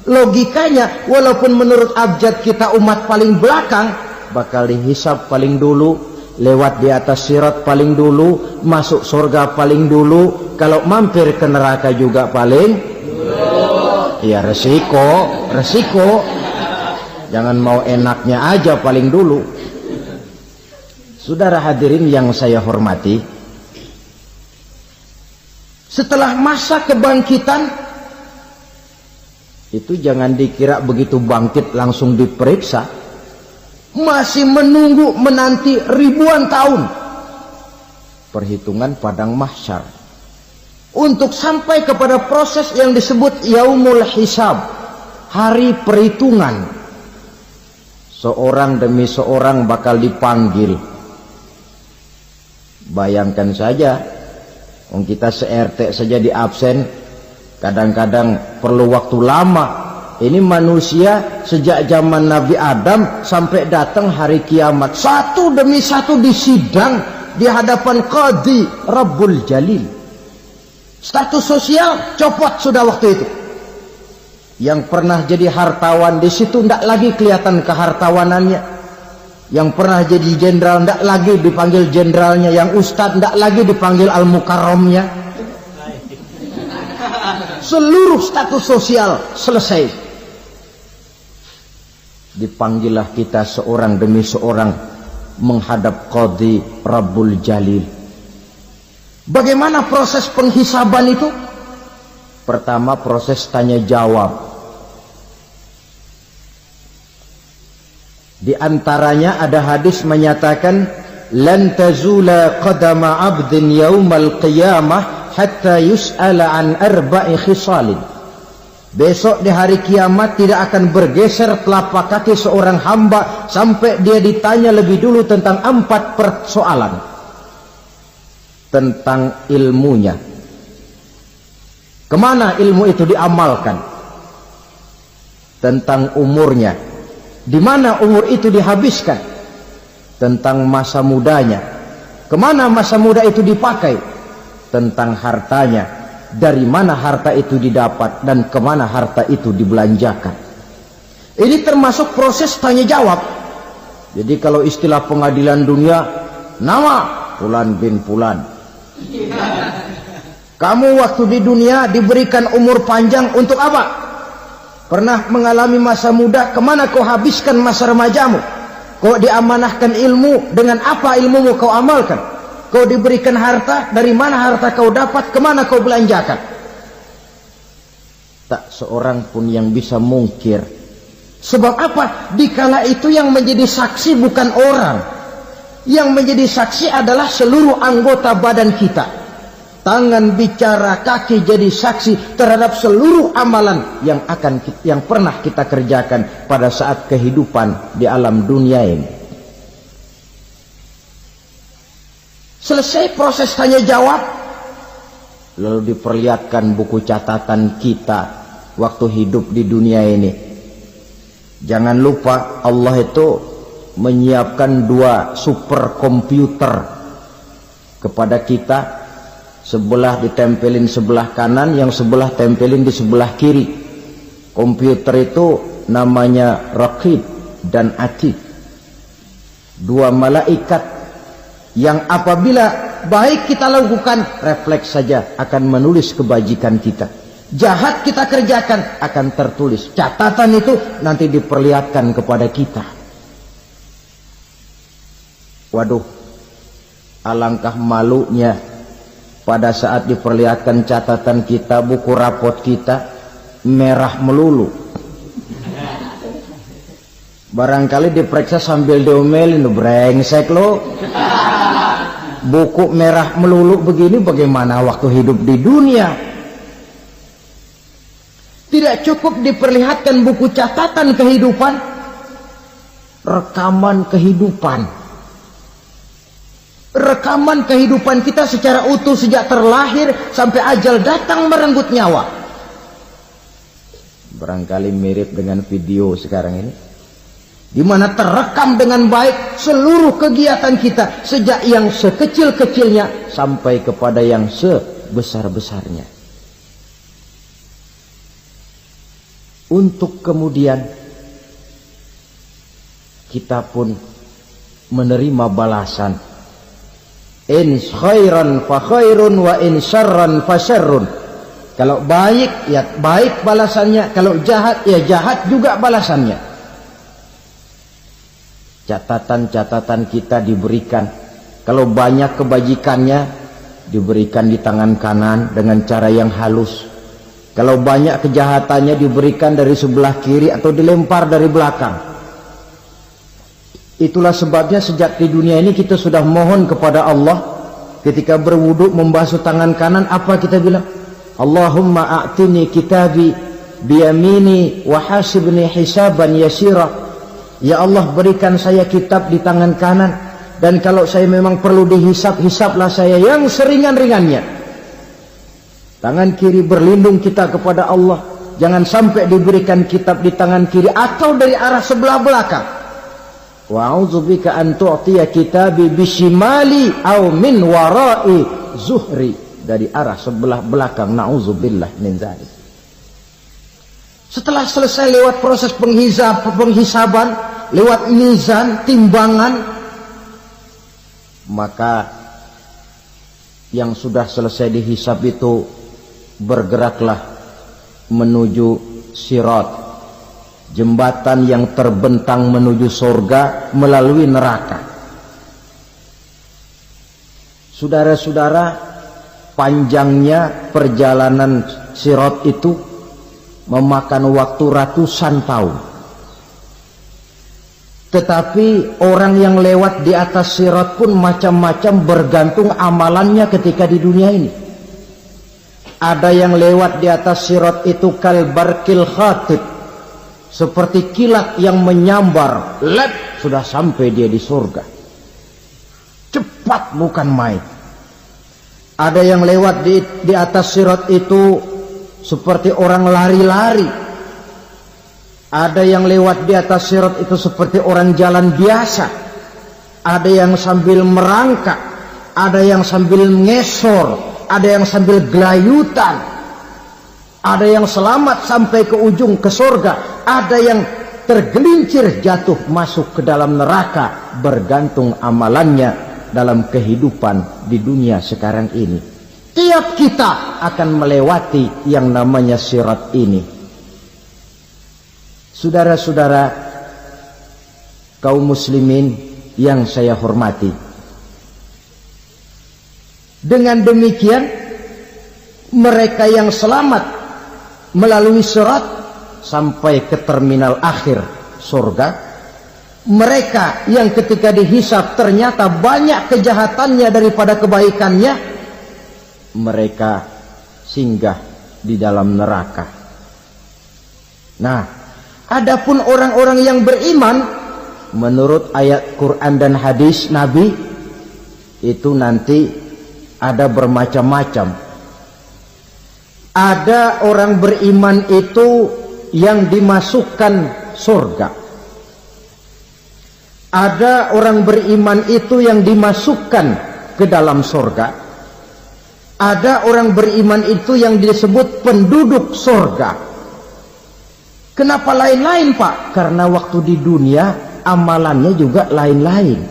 Speaker 1: Logikanya, walaupun menurut abjad kita umat paling belakang, bakal dihisap paling dulu, lewat di atas sirat paling dulu, masuk surga paling dulu, kalau mampir ke neraka juga paling dulu. Ya resiko. Jangan mau enaknya aja paling dulu. Saudara hadirin yang saya hormati, setelah masa kebangkitan itu jangan dikira begitu bangkit langsung diperiksa. Masih menunggu menanti ribuan tahun perhitungan padang mahsyar, untuk sampai kepada proses yang disebut yaumul hisab, hari perhitungan. Seorang demi seorang bakal dipanggil. Bayangkan saja, kita se-RT saja di absen, kadang-kadang perlu waktu lama. Ini manusia sejak zaman Nabi Adam sampai datang hari kiamat, satu demi satu disidang di hadapan Qadhi Rabbul Jalil. Status sosial copot sudah waktu itu. Yang pernah jadi hartawan di situ tidak lagi kelihatan kehartawanannya. Yang pernah jadi jenderal tidak lagi dipanggil jenderalnya. Yang ustadz tidak lagi dipanggil al-mukarramnya. Seluruh status sosial selesai. Dipanggillah kita seorang demi seorang menghadap Qadhi Rabbul Jalil. Bagaimana proses penghisaban itu? Pertama, proses tanya jawab. Di antaranya ada hadis menyatakan, lan tazula qadama 'abdin yaumal qiyamah hatta yus'ala an arba'i khisalin. Besok di hari kiamat tidak akan bergeser telapak kaki seorang hamba sampai dia ditanya lebih dulu tentang 4 persoalan. Tentang ilmunya. Kemana ilmu itu diamalkan? Tentang umurnya. Di mana umur itu dihabiskan? Tentang masa mudanya. Kemana masa muda itu dipakai? Tentang hartanya. Dari mana harta itu didapat dan kemana harta itu dibelanjakan. Ini termasuk proses tanya jawab. Jadi kalau istilah pengadilan dunia, nama Fulan bin Fulan. Kamu waktu di dunia diberikan umur panjang untuk apa? Pernah mengalami masa muda, kemana kau habiskan masa remajamu? Kau diamanahkan ilmu, dengan apa ilmumu kau amalkan? Kau diberikan harta, dari mana harta kau dapat, kemana kau belanjakan? Tak seorang pun yang bisa mungkir. Sebab apa? Dikala itu yang menjadi saksi bukan orang. Yang menjadi saksi adalah seluruh anggota badan kita. Tangan bicara, kaki jadi saksi terhadap seluruh amalan yang pernah kita kerjakan pada saat kehidupan di alam dunia ini. Selesai proses tanya jawab, lalu diperlihatkan buku catatan kita waktu hidup di dunia ini. Jangan lupa Allah itu menyiapkan 2 superkomputer kepada kita. Sebelah ditempelin sebelah kanan, yang sebelah tempelin di sebelah kiri. Komputer itu namanya Raqib dan Atid. 2 malaikat yang apabila baik kita lakukan, refleks saja akan menulis kebajikan kita. Jahat kita kerjakan akan tertulis. Catatan itu nanti diperlihatkan kepada kita. Waduh, alangkah malunya pada saat diperlihatkan catatan kita, buku rapot kita merah melulu. Barangkali diperiksa sambil diomelin, brengsek lo. Buku merah melulu begini, bagaimana waktu hidup di dunia? Tidak cukup diperlihatkan buku catatan kehidupan, rekaman kehidupan. Rekaman kehidupan kita secara utuh sejak terlahir sampai ajal datang merenggut nyawa. Barangkali mirip dengan video sekarang ini, di mana terekam dengan baik seluruh kegiatan kita sejak yang sekecil-kecilnya sampai kepada yang sebesar-besarnya. Untuk kemudian kita pun menerima balasan. In khairan fa khairun wa in syarran fa syarrun. Kalau baik ya baik balasannya, kalau jahat ya jahat juga balasannya. Catatan-catatan kita diberikan. Kalau banyak kebajikannya diberikan di tangan kanan dengan cara yang halus. Kalau banyak kejahatannya diberikan dari sebelah kiri atau dilempar dari belakang. Itulah sebabnya sejak di dunia ini kita sudah mohon kepada Allah ketika berwudu membasuh tangan kanan apa kita bilang? Allahumma a'tini kitabi biyamini wa hasibni hisaban yasira. Ya Allah, berikan saya kitab di tangan kanan, dan kalau saya memang perlu dihisap, hisaplah saya yang seringan-ringannya. Tangan kiri berlindung kita kepada Allah, jangan sampai diberikan kitab di tangan kiri atau dari arah sebelah belakang. Wa a'udzubika an tu'tiya kitabi bishimali aw min wara'i zuhri, dari arah sebelah belakang. Na'udzubillah min dzalik. Setelah selesai lewat proses penghisaban, lewat mizan, timbangan, maka yang sudah selesai dihisab itu bergeraklah menuju sirat, jembatan yang terbentang menuju surga melalui neraka. Saudara-saudara, panjangnya perjalanan sirat itu memakan waktu ratusan tahun. Tetapi orang yang lewat di atas sirat pun macam-macam, bergantung amalannya ketika di dunia ini. Ada yang lewat di atas sirat itu kalbarkil khatib, seperti kilat yang menyambar, lep, sudah sampai dia di surga. Cepat bukan main. Ada yang lewat di atas sirat itu seperti orang lari-lari. Ada yang lewat di atas sirat itu seperti orang jalan biasa. Ada yang sambil merangkak, ada yang sambil ngesor, ada yang sambil gelayutan, ada yang selamat sampai ke ujung ke surga, ada yang tergelincir jatuh masuk ke dalam neraka, bergantung amalannya dalam kehidupan di dunia sekarang ini. Tiap kita akan melewati yang namanya sirat ini. Saudara-saudara kaum muslimin yang saya hormati, dengan demikian mereka yang selamat melalui sirat sampai ke terminal akhir surga, mereka yang ketika dihisab ternyata banyak kejahatannya daripada kebaikannya, mereka singgah di dalam neraka. Nah, adapun orang-orang yang beriman menurut ayat Quran dan hadis Nabi itu nanti ada bermacam-macam. Ada orang beriman itu yang dimasukkan surga. Ada orang beriman itu yang dimasukkan ke dalam surga. Ada orang beriman itu yang disebut penduduk surga. Kenapa lain-lain, Pak? Karena waktu di dunia amalannya juga lain-lain.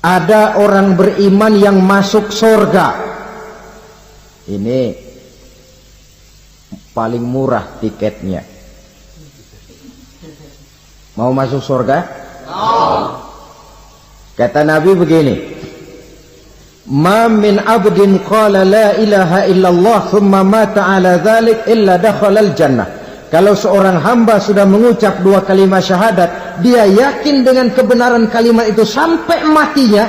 Speaker 1: Ada orang beriman yang masuk surga. Ini paling murah tiketnya. Mau masuk surga? Kata Nabi begini, ma min abdin qala la ilaha illallah thumma mata ala dhalik illa dakhalal jannah. Kalau seorang hamba sudah mengucap dua kalimat syahadat, dia yakin dengan kebenaran kalimat itu sampai matinya,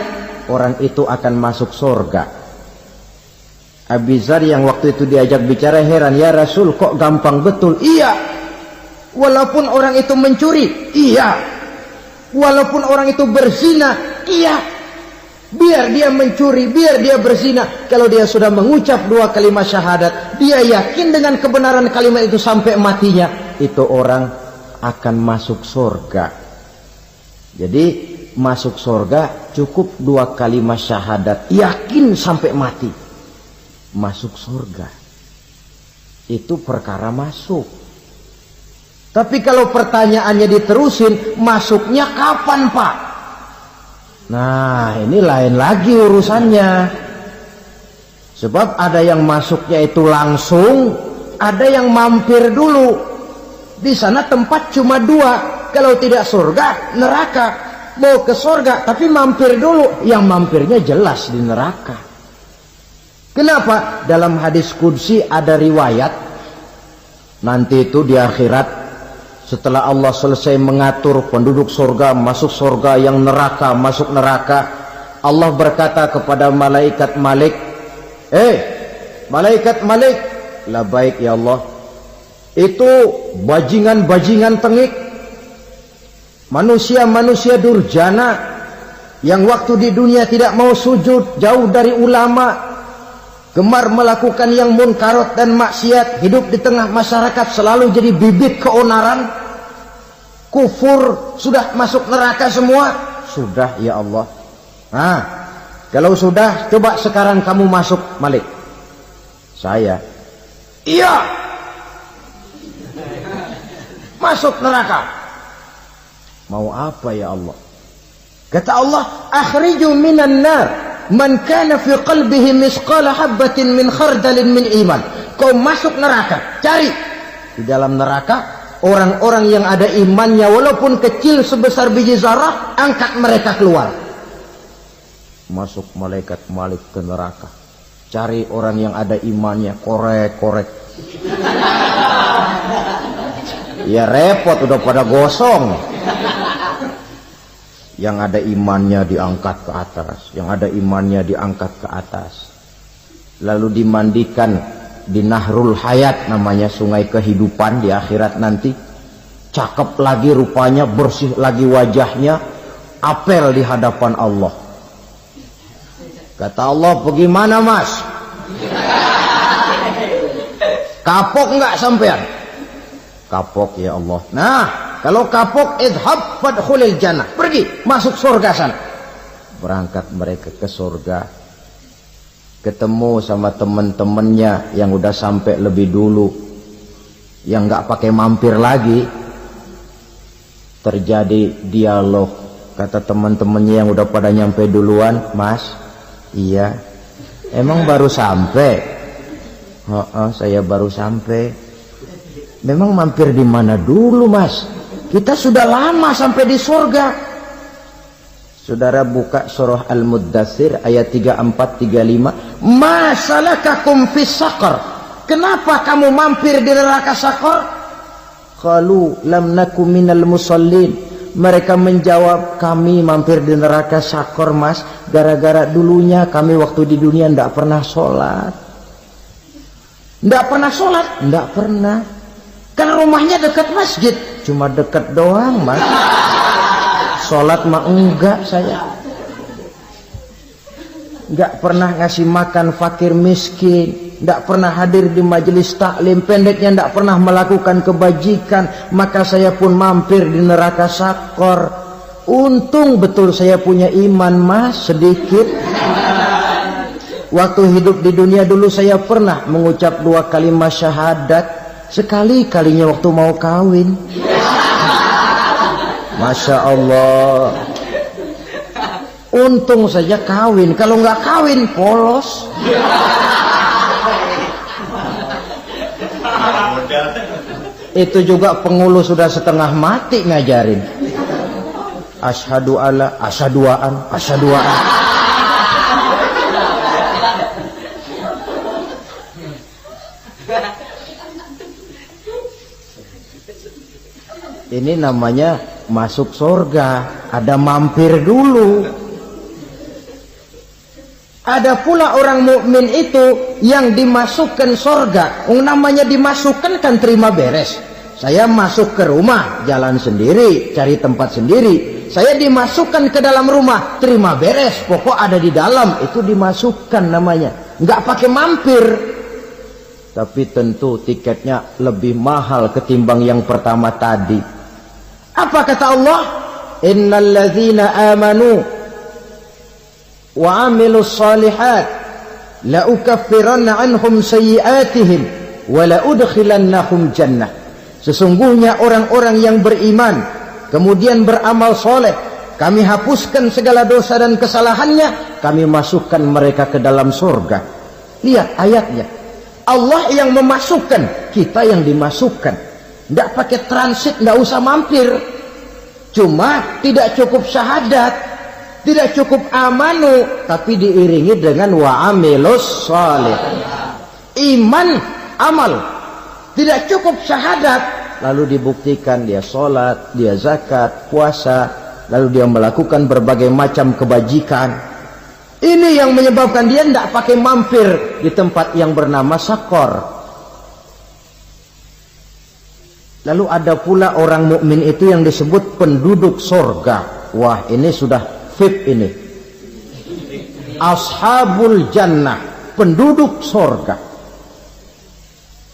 Speaker 1: orang itu akan masuk surga. Abi Dzar yang waktu itu diajak bicara heran, ya Rasul kok gampang betul? Iya, walaupun orang itu mencuri, iya, walaupun orang itu berzina, iya, biar dia mencuri, biar dia berzina, kalau dia sudah mengucap dua kalimat syahadat, dia yakin dengan kebenaran kalimat itu sampai matinya, itu orang akan masuk surga. Jadi masuk surga cukup dua kalimat syahadat, yakin sampai mati, masuk surga. Itu perkara masuk. Tapi kalau pertanyaannya diterusin, masuknya kapan, Pak? Nah, ini lain lagi urusannya. Sebab ada yang masuknya itu langsung, ada yang mampir dulu. Di sana tempat cuma dua, kalau tidak surga, neraka. Mau ke surga, tapi mampir dulu. Yang mampirnya jelas di neraka. Kenapa? Dalam hadis qudsi ada riwayat, nanti itu di akhirat, setelah Allah selesai mengatur penduduk surga masuk surga, yang neraka masuk neraka, Allah berkata kepada malaikat Malik, malaikat Malik, labaik ya Allah. Itu bajingan-bajingan tengik, manusia-manusia durjana yang waktu di dunia tidak mau sujud, jauh dari ulama, gemar melakukan yang munkarat dan maksiat, hidup di tengah masyarakat selalu jadi bibit keonaran, kufur, sudah masuk neraka semua. Sudah ya Allah. Nah, kalau sudah, coba sekarang kamu masuk, Malik. Saya, iya, masuk neraka. Mau apa ya Allah? Kata Allah, akhriju minan nar man kana fi qalbihi misqala habatin min khardalin min iman. Kau masuk neraka, cari di dalam neraka orang-orang yang ada imannya walaupun kecil sebesar biji zarah, angkat mereka keluar. Masuk malaikat Malik ke neraka, cari orang yang ada imannya, korek-korek. Ya repot, udah pada gosong. Yang ada imannya diangkat ke atas, yang ada imannya diangkat ke atas, lalu dimandikan di Nahrul Hayat, namanya sungai kehidupan di akhirat nanti. Cakep lagi rupanya, bersih lagi wajahnya, apel di hadapan Allah. Kata Allah, bagaimana mas? Kapok nggak sampean? Kapok ya Allah. Nah, kalau kapok, idhab fadkhulil jannah, pergi masuk surga sana. Berangkat mereka ke surga, ketemu sama teman-temannya yang udah sampai lebih dulu, yang nggak pakai mampir lagi. Terjadi dialog. Kata teman-temannya yang udah pada nyampe duluan, mas, iya, emang baru sampai? Saya baru sampai. Memang mampir di mana dulu mas? Kita sudah lama sampai di surga. Saudara buka surah Al-Muddathir ayat 34-35. Ma salakakum fis saqar? Kenapa kamu mampir di neraka Saqar? Qalu lam nakum minal musallin. Mereka menjawab, kami mampir di neraka Saqar mas, gara-gara dulunya kami waktu di dunia tidak pernah sholat. Tidak pernah sholat? Tidak pernah. Karena rumahnya dekat masjid, cuma dekat doang mas. Sholat mah enggak saya. Enggak pernah ngasih makan fakir miskin, enggak pernah hadir di majelis taklim, pendeknya enggak pernah melakukan kebajikan. Maka saya pun mampir di neraka Saqar. Untung betul saya punya iman mas, sedikit. Waktu hidup di dunia dulu saya pernah mengucap 2 kalimat syahadat. Sekali-kalinya waktu mau kawin. Masya Allah. Untung saja kawin. Kalau nggak kawin polos. Itu juga pengulu sudah setengah mati ngajarin. Asyhadu alla, asyaduaan, asyaduaan. Ini namanya masuk surga, ada mampir dulu. Ada pula orang mukmin itu yang dimasukkan surga. Namanya dimasukkan kan terima beres. Saya masuk ke rumah, jalan sendiri, cari tempat sendiri. Saya dimasukkan ke dalam rumah, terima beres, pokok ada di dalam, itu dimasukkan namanya. Nggak pakai mampir. Tapi tentu tiketnya lebih mahal ketimbang yang pertama tadi. Apa kata Allah? Innal ladzina amanu wa amilus solihat la ukaffiranna anhum sayyi'atihim wa la udkhilannahum jannah. Sesungguhnya orang-orang yang beriman kemudian beramal soleh, kami hapuskan segala dosa dan kesalahannya, kami masukkan mereka ke dalam surga. Lihat ayatnya, Allah yang memasukkan, kita yang dimasukkan. Tidak pakai transit, tidak usah mampir. Cuma tidak cukup syahadat, tidak cukup amanu, tapi diiringi dengan wa'amilus salih. Iman, amal. Tidak cukup syahadat, lalu dibuktikan dia sholat, dia zakat, puasa, lalu dia melakukan berbagai macam kebajikan. Ini yang menyebabkan dia tidak pakai mampir di tempat yang bernama Sakor. Lalu ada pula orang mukmin itu yang disebut penduduk sorga. Wah, ini sudah VIP ini. Ashabul Jannah, penduduk sorga.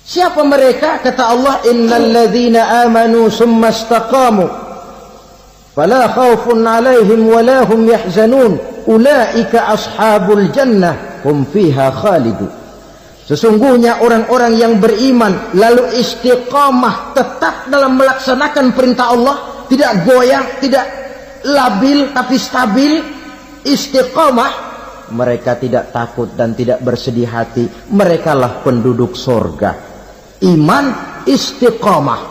Speaker 1: Siapa mereka? Kata Allah, innal ladzina amanu summa istaqamu fala khaufun alaihim wala hum yahzanun ulaika ashabul jannah hum fiha khalidun. Sesungguhnya orang-orang yang beriman lalu istiqamah, tetap dalam melaksanakan perintah Allah, tidak goyang, tidak labil tapi stabil, istiqamah, mereka tidak takut dan tidak bersedih hati. Merekalah penduduk sorga. Iman, istiqamah.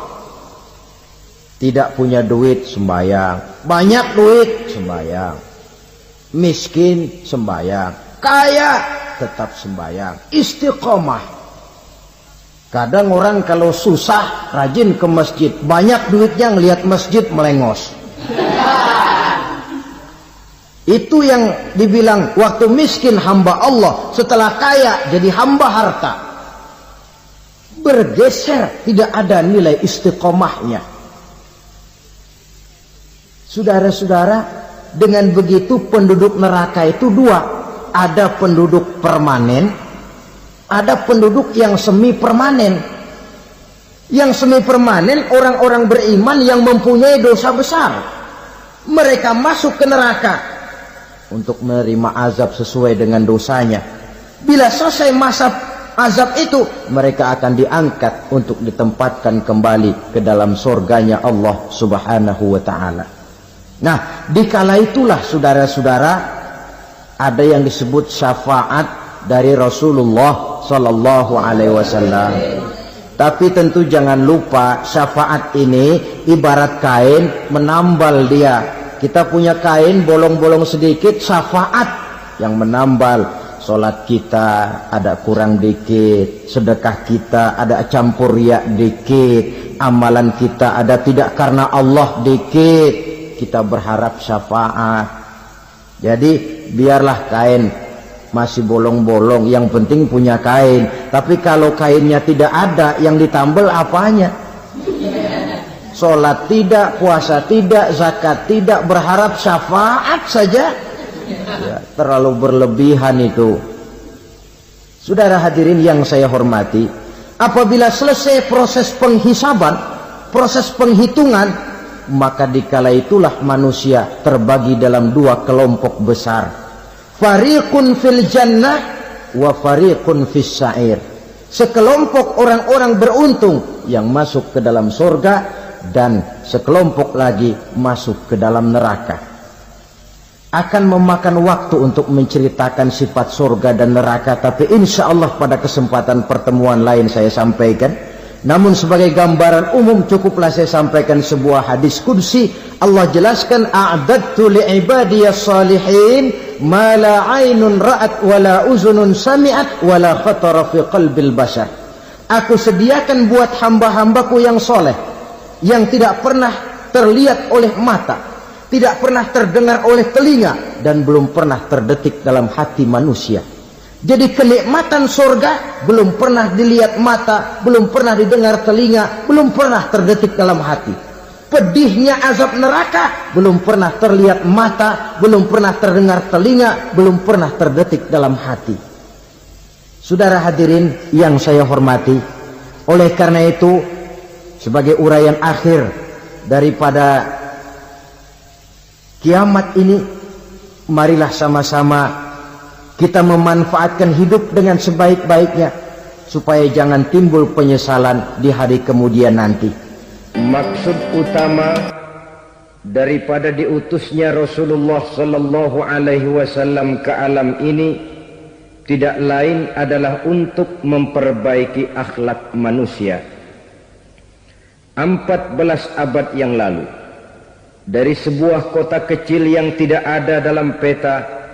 Speaker 1: Tidak punya duit, sembahyang. Banyak duit, sembahyang. Miskin, sembahyang. Kaya, tetap sembahyang. Istiqamah. Kadang orang kalau susah rajin ke masjid, banyak duitnya ngelihat masjid melengos. Itu yang dibilang waktu miskin hamba Allah, setelah kaya jadi hamba harta. Bergeser, tidak ada nilai istiqomahnya. Saudara-saudara, dengan begitu penduduk neraka itu dua. Ada penduduk permanen, ada penduduk yang semi permanen. Yang semi permanen orang-orang beriman yang mempunyai dosa besar. Mereka masuk ke neraka untuk menerima azab sesuai dengan dosanya. Bila selesai masa azab itu, mereka akan diangkat untuk ditempatkan kembali ke dalam surganya Allah Subhanahu wa ta'ala. Nah, dikala itulah saudara-saudara, ada yang disebut syafaat dari Rasulullah Sallallahu Alaihi Wasallam. Tapi tentu jangan lupa, syafaat ini ibarat kain menambal dia. Kita punya kain bolong-bolong sedikit, syafaat yang menambal. Solat kita ada kurang dikit, sedekah kita ada campur riak dikit, amalan kita ada tidak karena Allah dikit, kita berharap syafaat. Jadi biarlah kain masih bolong-bolong, yang penting punya kain. Tapi kalau kainnya tidak ada, yang ditambal apanya? Sholat tidak, puasa tidak, zakat tidak, berharap syafaat saja. Ya, terlalu berlebihan itu. Saudara hadirin yang saya hormati, apabila selesai proses penghisaban, proses penghitungan, maka dikala itulah manusia terbagi dalam dua kelompok besar. Fariqun fil jannah wa fariqun fis sa'ir. Sekelompok orang-orang beruntung yang masuk ke dalam surga, dan sekelompok lagi masuk ke dalam neraka. Akan memakan waktu untuk menceritakan sifat surga dan neraka, tapi insya Allah pada kesempatan pertemuan lain saya sampaikan. Namun sebagai gambaran umum cukuplah saya sampaikan sebuah hadis qudsi. Allah jelaskan, a'dadtu li'ibadiyas salihin ma la 'ainun ra'at wa la uzunun sami'at wa la khatara fi qalbil bashar. Aku sediakan buat hamba-hambaku yang soleh, yang tidak pernah terlihat oleh mata, tidak pernah terdengar oleh telinga, dan belum pernah terdetik dalam hati manusia. Jadi kenikmatan surga belum pernah dilihat mata, belum pernah didengar telinga, belum pernah terdetik dalam hati. Pedihnya azab neraka belum pernah terlihat mata, belum pernah terdengar telinga, belum pernah terdetik dalam hati. Saudara hadirin yang saya hormati, oleh karena itu sebagai uraian akhir daripada kiamat ini, marilah sama-sama kita memanfaatkan hidup dengan sebaik-baiknya, supaya jangan timbul penyesalan di hari kemudian nanti. Maksud utama daripada diutusnya Rasulullah Sallallahu Alaihi Wasallam ke alam ini tidak lain adalah untuk memperbaiki akhlak manusia. 14 abad yang lalu, dari sebuah kota kecil yang tidak ada dalam peta,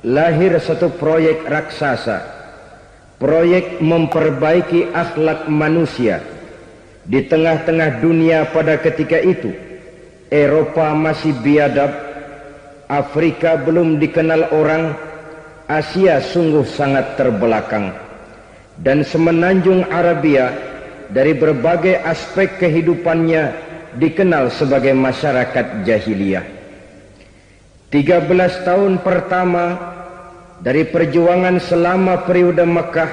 Speaker 1: lahir satu proyek raksasa, proyek memperbaiki akhlak manusia. Di tengah-tengah dunia pada ketika itu, Eropa masih biadab, Afrika belum dikenal orang,
Speaker 2: Asia sungguh sangat terbelakang, dan semenanjung Arabia dari berbagai aspek kehidupannya dikenal sebagai masyarakat jahiliyah. 13 tahun pertama dari perjuangan selama periode Mekah,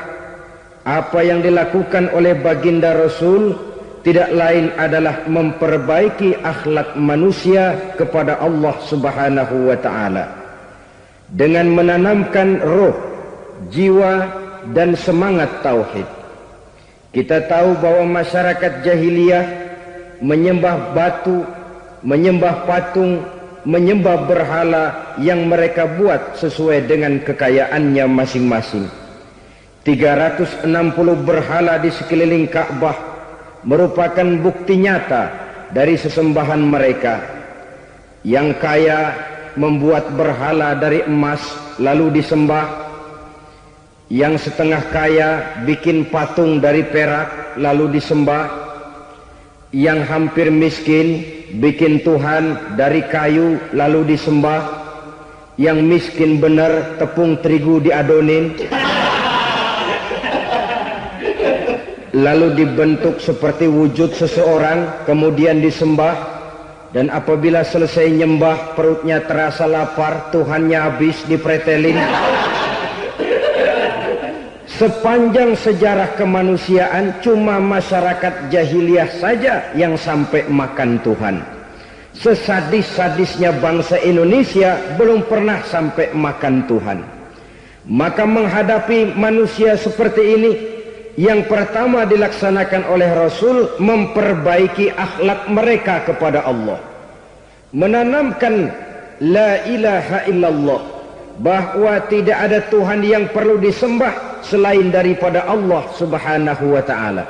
Speaker 2: apa yang dilakukan oleh baginda Rasul tidak lain adalah memperbaiki akhlak manusia kepada Allah Subhanahu wa ta'ala dengan menanamkan roh, jiwa dan semangat tauhid. Kita tahu bahwa masyarakat jahiliyah menyembah batu, menyembah patung, menyembah berhala yang mereka buat sesuai dengan kekayaannya masing-masing. 360 berhala di sekeliling Ka'bah merupakan bukti nyata dari sesembahan mereka. Yang kaya membuat berhala dari emas lalu disembah. Yang setengah kaya bikin patung dari perak lalu disembah. Yang hampir miskin bikin Tuhan dari kayu lalu disembah. Yang miskin benar tepung terigu diadonin lalu dibentuk seperti wujud seseorang kemudian disembah. Dan apabila selesai nyembah perutnya terasa lapar, Tuhannya habis dipretelin. Sepanjang sejarah kemanusiaan cuma masyarakat jahiliyah saja yang sampai makan Tuhan. Sesadis-sadisnya bangsa Indonesia belum pernah sampai makan Tuhan. Maka menghadapi manusia seperti ini, yang pertama dilaksanakan oleh Rasul memperbaiki akhlak mereka kepada Allah, menanamkan la ilaha illallah, bahwa tidak ada Tuhan yang perlu disembah selain daripada Allah Subhanahu wa ta'ala.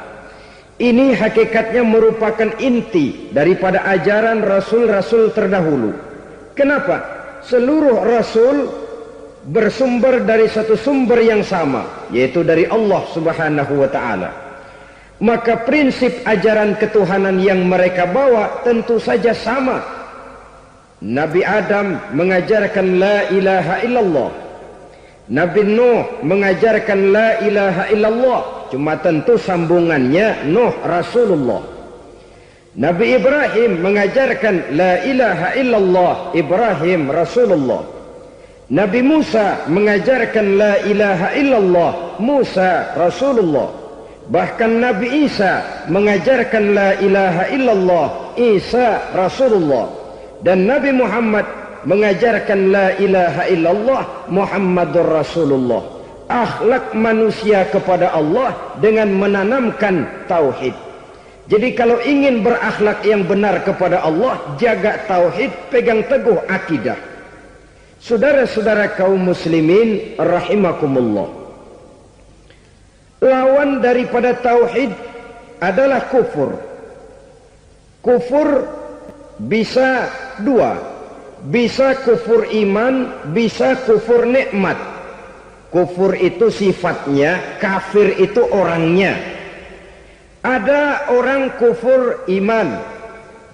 Speaker 2: Ini hakikatnya merupakan inti daripada ajaran Rasul-Rasul terdahulu. Kenapa? Seluruh Rasul bersumber dari satu sumber yang sama, yaitu dari Allah Subhanahu wa ta'ala. Maka prinsip ajaran ketuhanan yang mereka bawa tentu saja sama. Nabi Adam mengajarkan la ilaha illallah, Nabi Nuh mengajarkan la ilaha illallah, cuma tentu sambungannya Nuh Rasulullah. Nabi Ibrahim mengajarkan la ilaha illallah, Ibrahim Rasulullah. Nabi Musa mengajarkan la ilaha illallah, Musa Rasulullah. Bahkan Nabi Isa mengajarkan la ilaha illallah, Isa Rasulullah. Dan Nabi Muhammad mengajarkan la ilaha illallah, Muhammadur Rasulullah. Akhlak manusia kepada Allah dengan menanamkan tauhid. Jadi kalau ingin berakhlak yang benar kepada Allah, jaga tauhid, pegang teguh akidah. Saudara-saudara kaum muslimin rahimakumullah, lawan daripada tauhid adalah kufur. Kufur bisa dua, bisa kufur iman, bisa kufur nikmat. Kufur itu sifatnya, kafir itu orangnya. Ada orang kufur iman,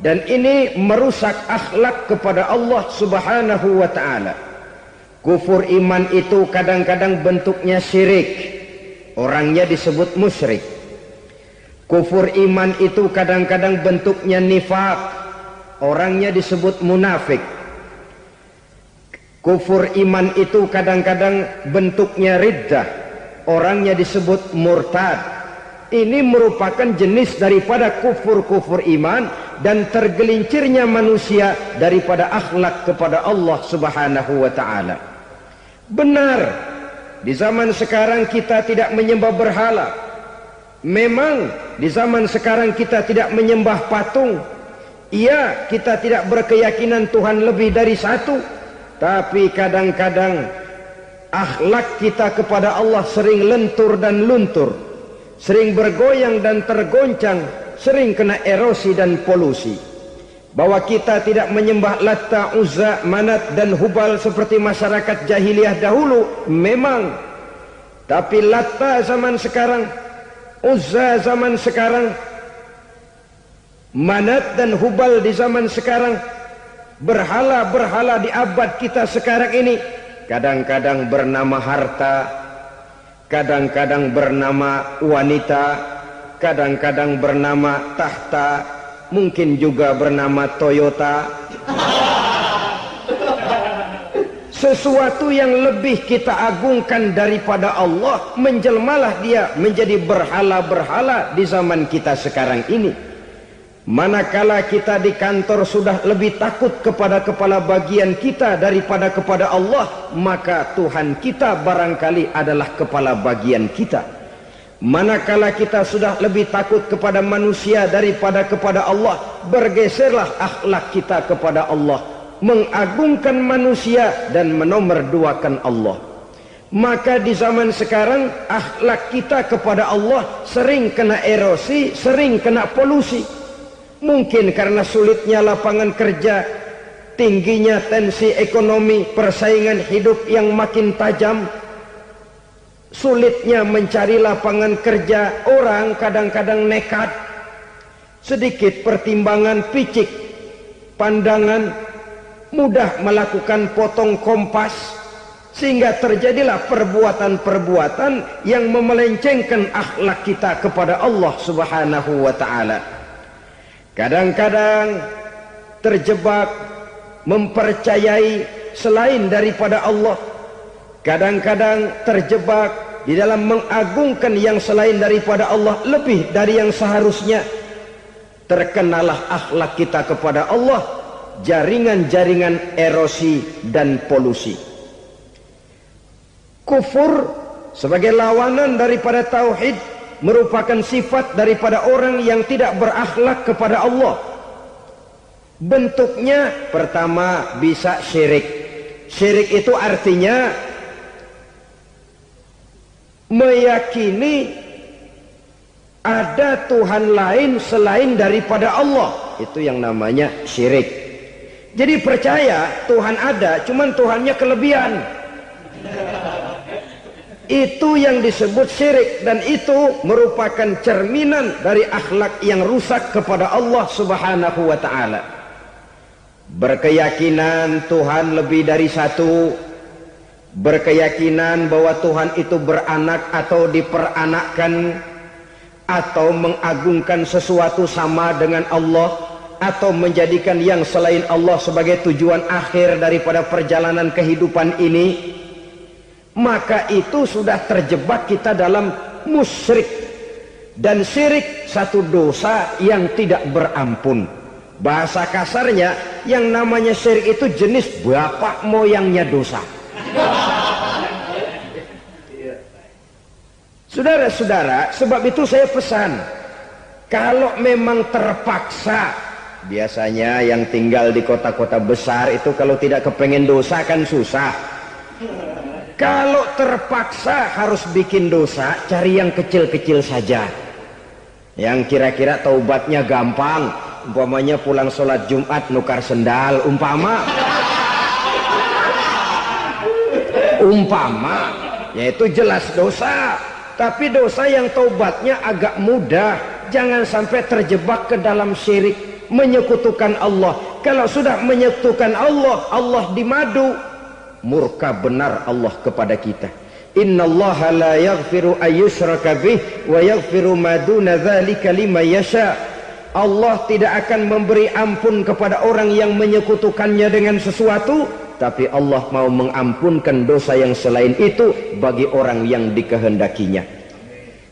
Speaker 2: dan ini merusak akhlak kepada Allah Subhanahu wa ta'ala. Kufur iman itu kadang-kadang bentuknya syirik, orangnya disebut musyrik. Kufur iman itu kadang-kadang bentuknya nifaq, orangnya disebut munafik. Kufur iman itu kadang-kadang bentuknya riddah, orangnya disebut murtad. Ini merupakan jenis daripada kufur-kufur iman dan tergelincirnya manusia daripada akhlak kepada Allah Subhanahu wa ta'ala. Benar, di zaman sekarang kita tidak menyembah berhala. Memang di zaman sekarang kita tidak menyembah patung. Iya, kita tidak berkeyakinan Tuhan lebih dari satu. Tapi kadang-kadang akhlak kita kepada Allah sering lentur dan luntur, sering bergoyang dan tergoncang, sering kena erosi dan polusi. Bahwa kita tidak menyembah Latta, Uzza, Manat dan Hubal seperti masyarakat jahiliyah dahulu, memang. Tapi Latta zaman sekarang, Uzza zaman sekarang, Manat dan Hubal di zaman sekarang, berhala-berhala di abad kita sekarang ini kadang-kadang bernama harta, kadang-kadang bernama wanita, kadang-kadang bernama tahta, mungkin juga bernama Toyota. Sesuatu yang lebih kita agungkan daripada Allah, menjelmalah dia menjadi berhala-berhala di zaman kita sekarang ini. Manakala kita di kantor sudah lebih takut kepada kepala bagian kita daripada kepada Allah, maka Tuhan kita barangkali adalah kepala bagian kita. Manakala kita sudah lebih takut kepada manusia daripada kepada Allah, bergeserlah akhlak kita kepada Allah, mengagungkan manusia dan menomorduakan Allah. Maka di zaman sekarang akhlak kita kepada Allah sering kena erosi, sering kena polusi. Mungkin karena sulitnya lapangan kerja, tingginya tensi ekonomi, persaingan hidup yang makin tajam, sulitnya mencari lapangan kerja, orang kadang-kadang nekat, sedikit pertimbangan, picik pandangan, mudah melakukan potong kompas, sehingga terjadilah perbuatan-perbuatan yang memelencengkan akhlak kita kepada Allah Subhanahu wa ta'ala. Kadang-kadang terjebak mempercayai selain daripada Allah, kadang-kadang terjebak di dalam mengagungkan yang selain daripada Allah lebih dari yang seharusnya. Terkenalah akhlak kita kepada Allah jaringan-jaringan erosi dan polusi. Kufur sebagai lawanan daripada tauhid merupakan sifat daripada orang yang tidak berakhlak kepada Allah. Bentuknya pertama bisa syirik. Syirik itu artinya meyakini ada Tuhan lain selain daripada Allah. Itu yang namanya syirik. Jadi percaya Tuhan ada, cuman Tuhannya kelebihan. Itu yang disebut syirik, dan itu merupakan cerminan dari akhlak yang rusak kepada Allah Subhanahu wa ta'ala. Berkeyakinan Tuhan lebih dari satu, berkeyakinan bahwa Tuhan itu beranak atau diperanakkan, atau mengagungkan sesuatu sama dengan Allah, atau menjadikan yang selain Allah sebagai tujuan akhir daripada perjalanan kehidupan ini, maka itu sudah terjebak kita dalam musyrik. Dan syirik satu dosa yang tidak berampun. Bahasa kasarnya, yang namanya syirik itu jenis bapak moyangnya dosa. Saudara-saudara, sebab itu saya pesan, kalau memang terpaksa, biasanya yang tinggal di kota-kota besar itu kalau tidak kepengen dosa kan susah. Kalau terpaksa harus bikin dosa, cari yang kecil-kecil saja, yang kira-kira taubatnya gampang. Umpamanya pulang sholat Jumat nukar sendal, umpama yaitu jelas dosa. Tapi dosa yang taubatnya agak mudah. Jangan sampai terjebak ke dalam syirik, menyekutukan Allah. Kalau sudah menyekutukan Allah, Allah dimadu, murka benar Allah kepada kita. Innallaha la yaghfiru ayyushraka bih wa yaghfiru ma duna dzalika liman yasha. Allah tidak akan memberi ampun kepada orang yang menyekutukannya dengan sesuatu, tapi Allah mau mengampunkan dosa yang selain itu bagi orang yang dikehendakinya.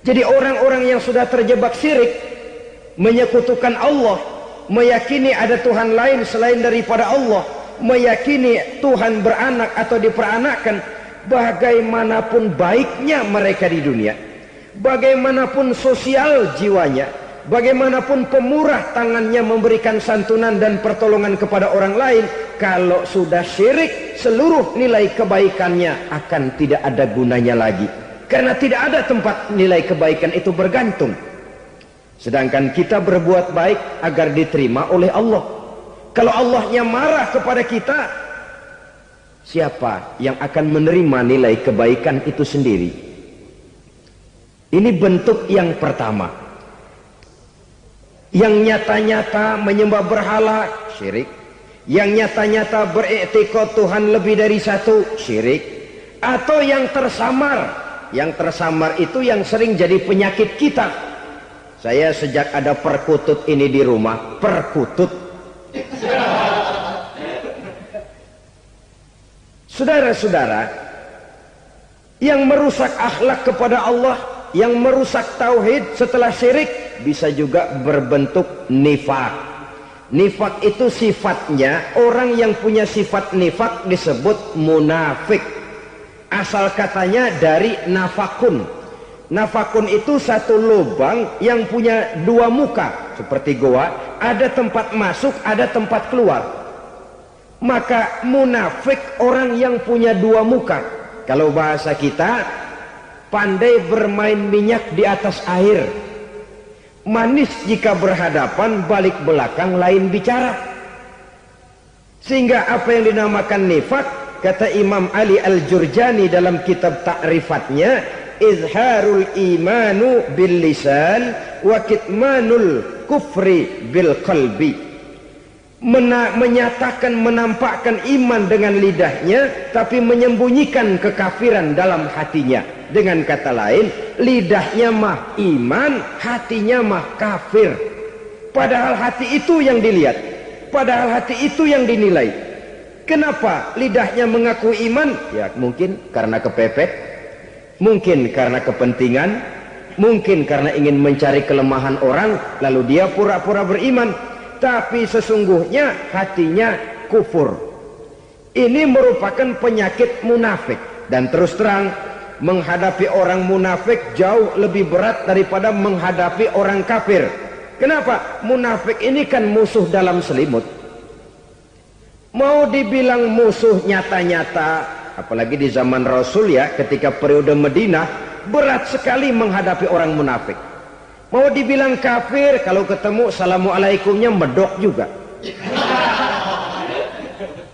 Speaker 2: Jadi orang-orang yang sudah terjebak syirik, menyekutukan Allah, meyakini ada Tuhan lain selain daripada Allah, meyakini Tuhan beranak atau diperanakkan, bagaimanapun baiknya mereka di dunia, bagaimanapun sosial jiwanya, bagaimanapun pemurah tangannya memberikan santunan dan pertolongan kepada orang lain, kalau sudah syirik, seluruh nilai kebaikannya akan tidak ada gunanya lagi, karena tidak ada tempat nilai kebaikan itu bergantung. Sedangkan kita berbuat baik agar diterima oleh Allah. Kalau Allahnya marah kepada kita, siapa yang akan menerima nilai kebaikan itu sendiri? Ini bentuk yang pertama. Yang nyata-nyata menyembah berhala, syirik. yang nyata-nyata beriktikad Tuhan lebih dari satu, syirik. Atau yang tersamar. Yang tersamar itu yang sering jadi penyakit kita. Saya sejak ada perkutut ini di rumah, perkutut. Saudara-saudara, yang merusak akhlak kepada Allah, yang merusak tauhid setelah syirik, bisa juga berbentuk nifak. Nifak itu sifatnya, orang yang punya sifat nifak disebut munafik. Asal katanya dari nafakun. Nafakun itu satu lubang yang punya dua muka, seperti goa, ada tempat masuk, ada tempat keluar. Maka munafik orang yang punya dua muka. Kalau bahasa kita, pandai bermain minyak di atas air. Manis jika berhadapan, balik belakang lain bicara. Sehingga apa yang dinamakan nifak, kata Imam Ali Al-Jurjani dalam kitab ta'rifatnya, izharul imanu bil lisan wa kitmanul kufri bil qalbi. Menyatakan, menampakkan iman dengan lidahnya, tapi menyembunyikan kekafiran dalam hatinya. Dengan kata lain, lidahnya mah iman, hatinya mah kafir. Padahal hati itu yang dilihat, padahal hati itu yang dinilai. Kenapa lidahnya mengaku iman? Ya mungkin karena kepepet, mungkin karena kepentingan, mungkin karena ingin mencari kelemahan orang, lalu dia pura-pura beriman. Tapi sesungguhnya hatinya kufur. Ini merupakan penyakit munafik. Dan terus terang, menghadapi orang munafik jauh lebih berat daripada menghadapi orang kafir. Kenapa? Munafik ini kan musuh dalam selimut. Mau dibilang musuh nyata-nyata, apalagi di zaman Rasul ya, ketika periode Madinah, berat sekali menghadapi orang munafik. Mau dibilang kafir, kalau ketemu assalamualaikumnya medok juga.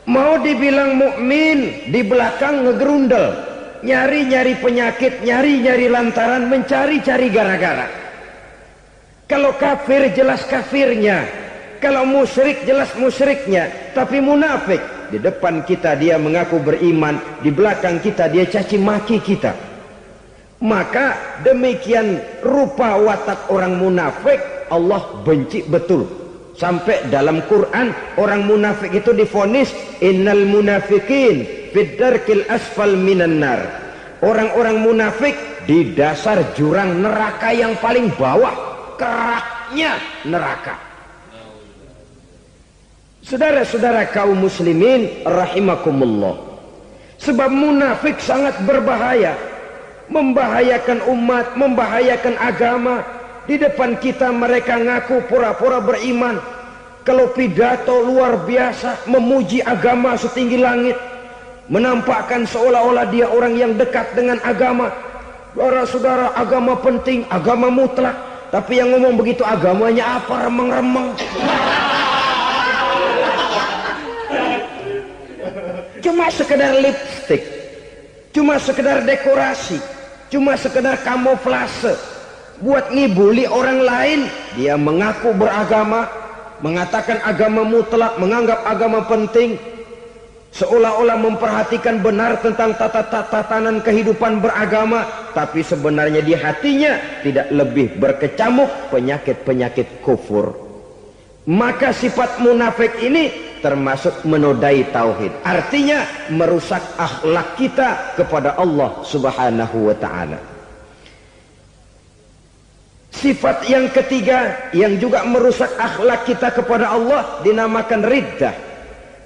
Speaker 2: Mau dibilang mukmin, di belakang ngegerundel, nyari-nyari penyakit, nyari-nyari lantaran, mencari-cari gara-gara. Kalau kafir jelas kafirnya, kalau musyrik jelas musyriknya. Tapi munafik, di depan kita dia mengaku beriman, di belakang kita dia caci maki kita. Maka demikian rupa watak orang munafik Allah benci betul. Sampai dalam Quran orang munafik itu divonis innal munafikin fid darkil asfal minan nar. Orang-orang munafik di dasar jurang neraka yang paling bawah, keraknya neraka. Saudara-saudara kaum muslimin rahimakumullah. Sebab munafik sangat berbahaya. Membahayakan umat, membahayakan agama. Di depan kita mereka ngaku pura-pura beriman. Kalau pidato luar biasa, memuji agama setinggi langit, menampakkan seolah-olah dia orang yang dekat dengan agama. Saudara-saudara, agama penting, agama mutlak. Tapi yang ngomong begitu agamanya apa? Remeng-remeng. Cuma sekedar lipstick, cuma sekedar dekorasi, cuma sekedar kamuflase buat ngibuli orang lain. Dia mengaku beragama, mengatakan agama mutlak, menganggap agama penting, seolah-olah memperhatikan benar tentang tatanan kehidupan beragama, tapi sebenarnya di hatinya tidak lebih berkecamuk penyakit-penyakit kufur. Maka sifat munafik ini termasuk menodai tauhid, artinya merusak akhlak kita kepada Allah Subhanahu wa ta'ala. Sifat yang ketiga yang juga merusak akhlak kita kepada Allah dinamakan riddah.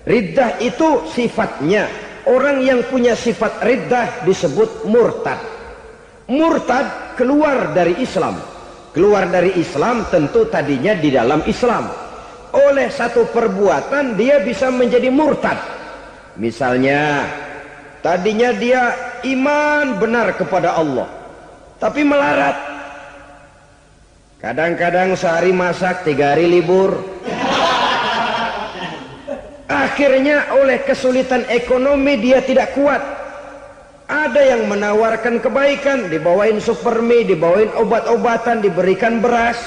Speaker 2: Riddah itu sifatnya, orang yang punya sifat riddah disebut murtad. Murtad keluar dari Islam. Keluar dari Islam tentu tadinya di dalam Islam. Oleh satu perbuatan dia bisa menjadi murtad. Misalnya tadinya dia iman benar kepada Allah, tapi melarat. Kadang-kadang sehari masak, 3 hari libur. Akhirnya oleh kesulitan ekonomi dia tidak kuat. Ada yang menawarkan kebaikan, dibawain supermi, dibawain obat-obatan, diberikan beras.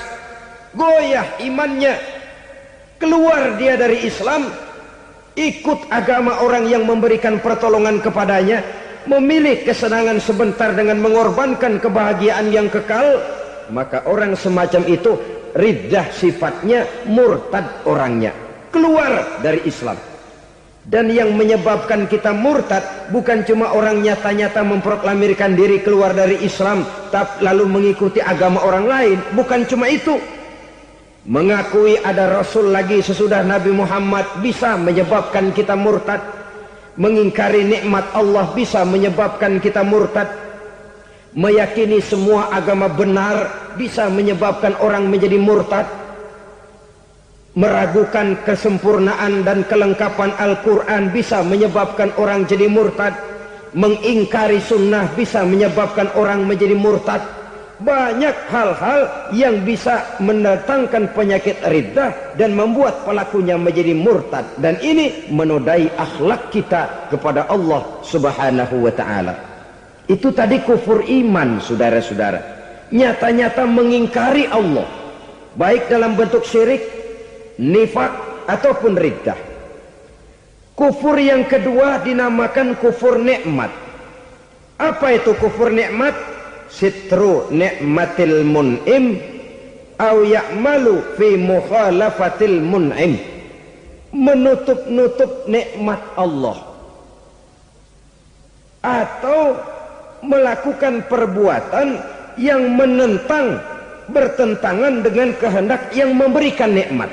Speaker 2: Goyah imannya. Keluar dia dari Islam, ikut agama orang yang memberikan pertolongan kepadanya, memilih kesenangan sebentar dengan mengorbankan kebahagiaan yang kekal, maka orang semacam itu riddah sifatnya, murtad orangnya, keluar dari Islam. Dan yang menyebabkan kita murtad bukan cuma orang nyata-nyata memproklamirkan diri keluar dari Islam tapi lalu mengikuti agama orang lain, bukan cuma itu. Mengakui ada Rasul lagi sesudah Nabi Muhammad bisa menyebabkan kita murtad. Mengingkari nikmat Allah bisa menyebabkan kita murtad. Meyakini semua agama benar bisa menyebabkan orang menjadi murtad. Meragukan kesempurnaan dan kelengkapan Al-Quran bisa menyebabkan orang jadi murtad. Mengingkari sunnah bisa menyebabkan orang menjadi murtad. Banyak hal-hal yang bisa mendatangkan penyakit riddah dan membuat pelakunya menjadi murtad. Dan ini menodai akhlak kita kepada Allah Subhanahu wa ta'ala. Itu tadi kufur iman, saudara-saudara. Nyata-nyata mengingkari Allah, baik dalam bentuk syirik, nifak, ataupun riddah. Kufur yang kedua dinamakan kufur nikmat. Apa itu kufur nikmat? Sitru ni'matil mun'im au ya'malu fi mukhalafatil mun'im. Menutup-nutup nikmat Allah atau melakukan perbuatan yang menentang, bertentangan dengan kehendak yang memberikan nikmat.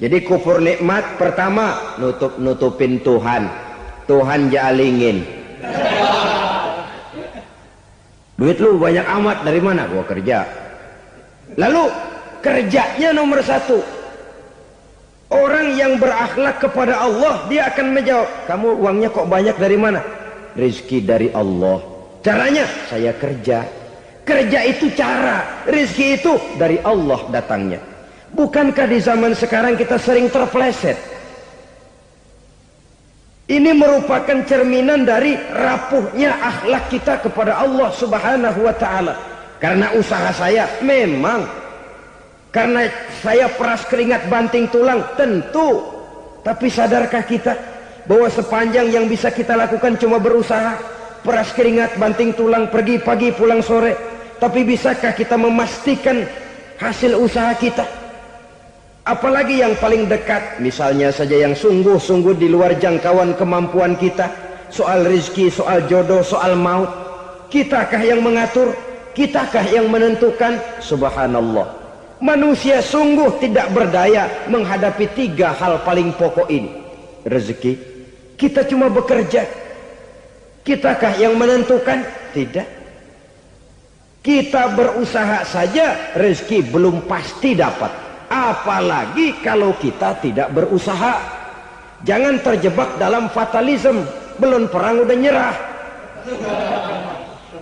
Speaker 2: Jadi kufur nikmat pertama, nutup-nutupin Tuhan. Tuhan jalingin. Duit lu banyak amat, dari mana? Gua kerja. Lalu kerjanya nomor satu. Orang yang berakhlak kepada Allah, dia akan menjawab, kamu uangnya kok banyak, dari mana? Rezeki dari Allah. Caranya, saya kerja. Kerja itu cara, rezeki itu dari Allah datangnya. Bukankah di zaman sekarang kita sering terpleset? Ini merupakan cerminan dari rapuhnya akhlak kita kepada Allah Subhanahu wa ta'ala. Karena usaha saya memang, karena saya peras keringat banting tulang, tentu. Tapi sadarkah kita bahwa sepanjang yang bisa kita lakukan cuma berusaha, peras keringat banting tulang, pergi pagi pulang sore? Tapi bisakah kita memastikan hasil usaha kita? Apalagi yang paling dekat, misalnya saja yang sungguh-sungguh di luar jangkauan kemampuan kita, soal rezeki, soal jodoh, soal maut. Kitakah yang mengatur? Kitakah yang menentukan? Subhanallah. Manusia sungguh tidak berdaya menghadapi tiga hal paling pokok ini. Rezeki, kita cuma bekerja. Kitakah yang menentukan? Tidak. Kita berusaha saja, rezeki belum pasti dapat. Apalagi kalau kita tidak berusaha. Jangan terjebak dalam fatalisme. Belum perang udah nyerah.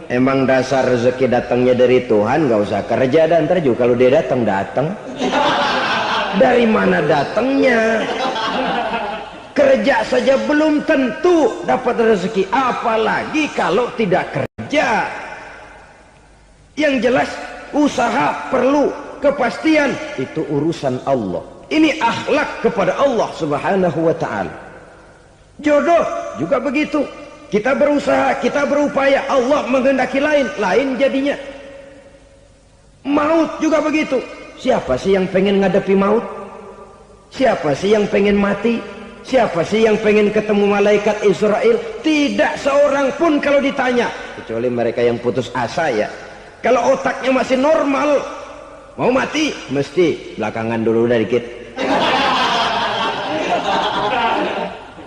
Speaker 2: Emang dasar rezeki datangnya dari Tuhan, gak usah kerja. Dan ntar juga kalau dia datang. Dari mana datangnya? Kerja saja belum tentu dapat rezeki, apalagi kalau tidak kerja. Yang jelas usaha perlu kepastian, itu urusan Allah. Ini akhlak kepada Allah Subhanahu wa ta'ala. Jodoh juga begitu. Kita berusaha, kita berupaya, Allah menghendaki lain jadinya. Maut juga begitu. Siapa sih yang pengen ngadepi maut? Siapa sih yang pengen mati? Siapa sih yang pengen ketemu malaikat Israel? Tidak seorang pun kalau ditanya, kecuali mereka yang putus asa ya. Kalau otaknya masih normal, mau mati mesti belakangan dulu dikit.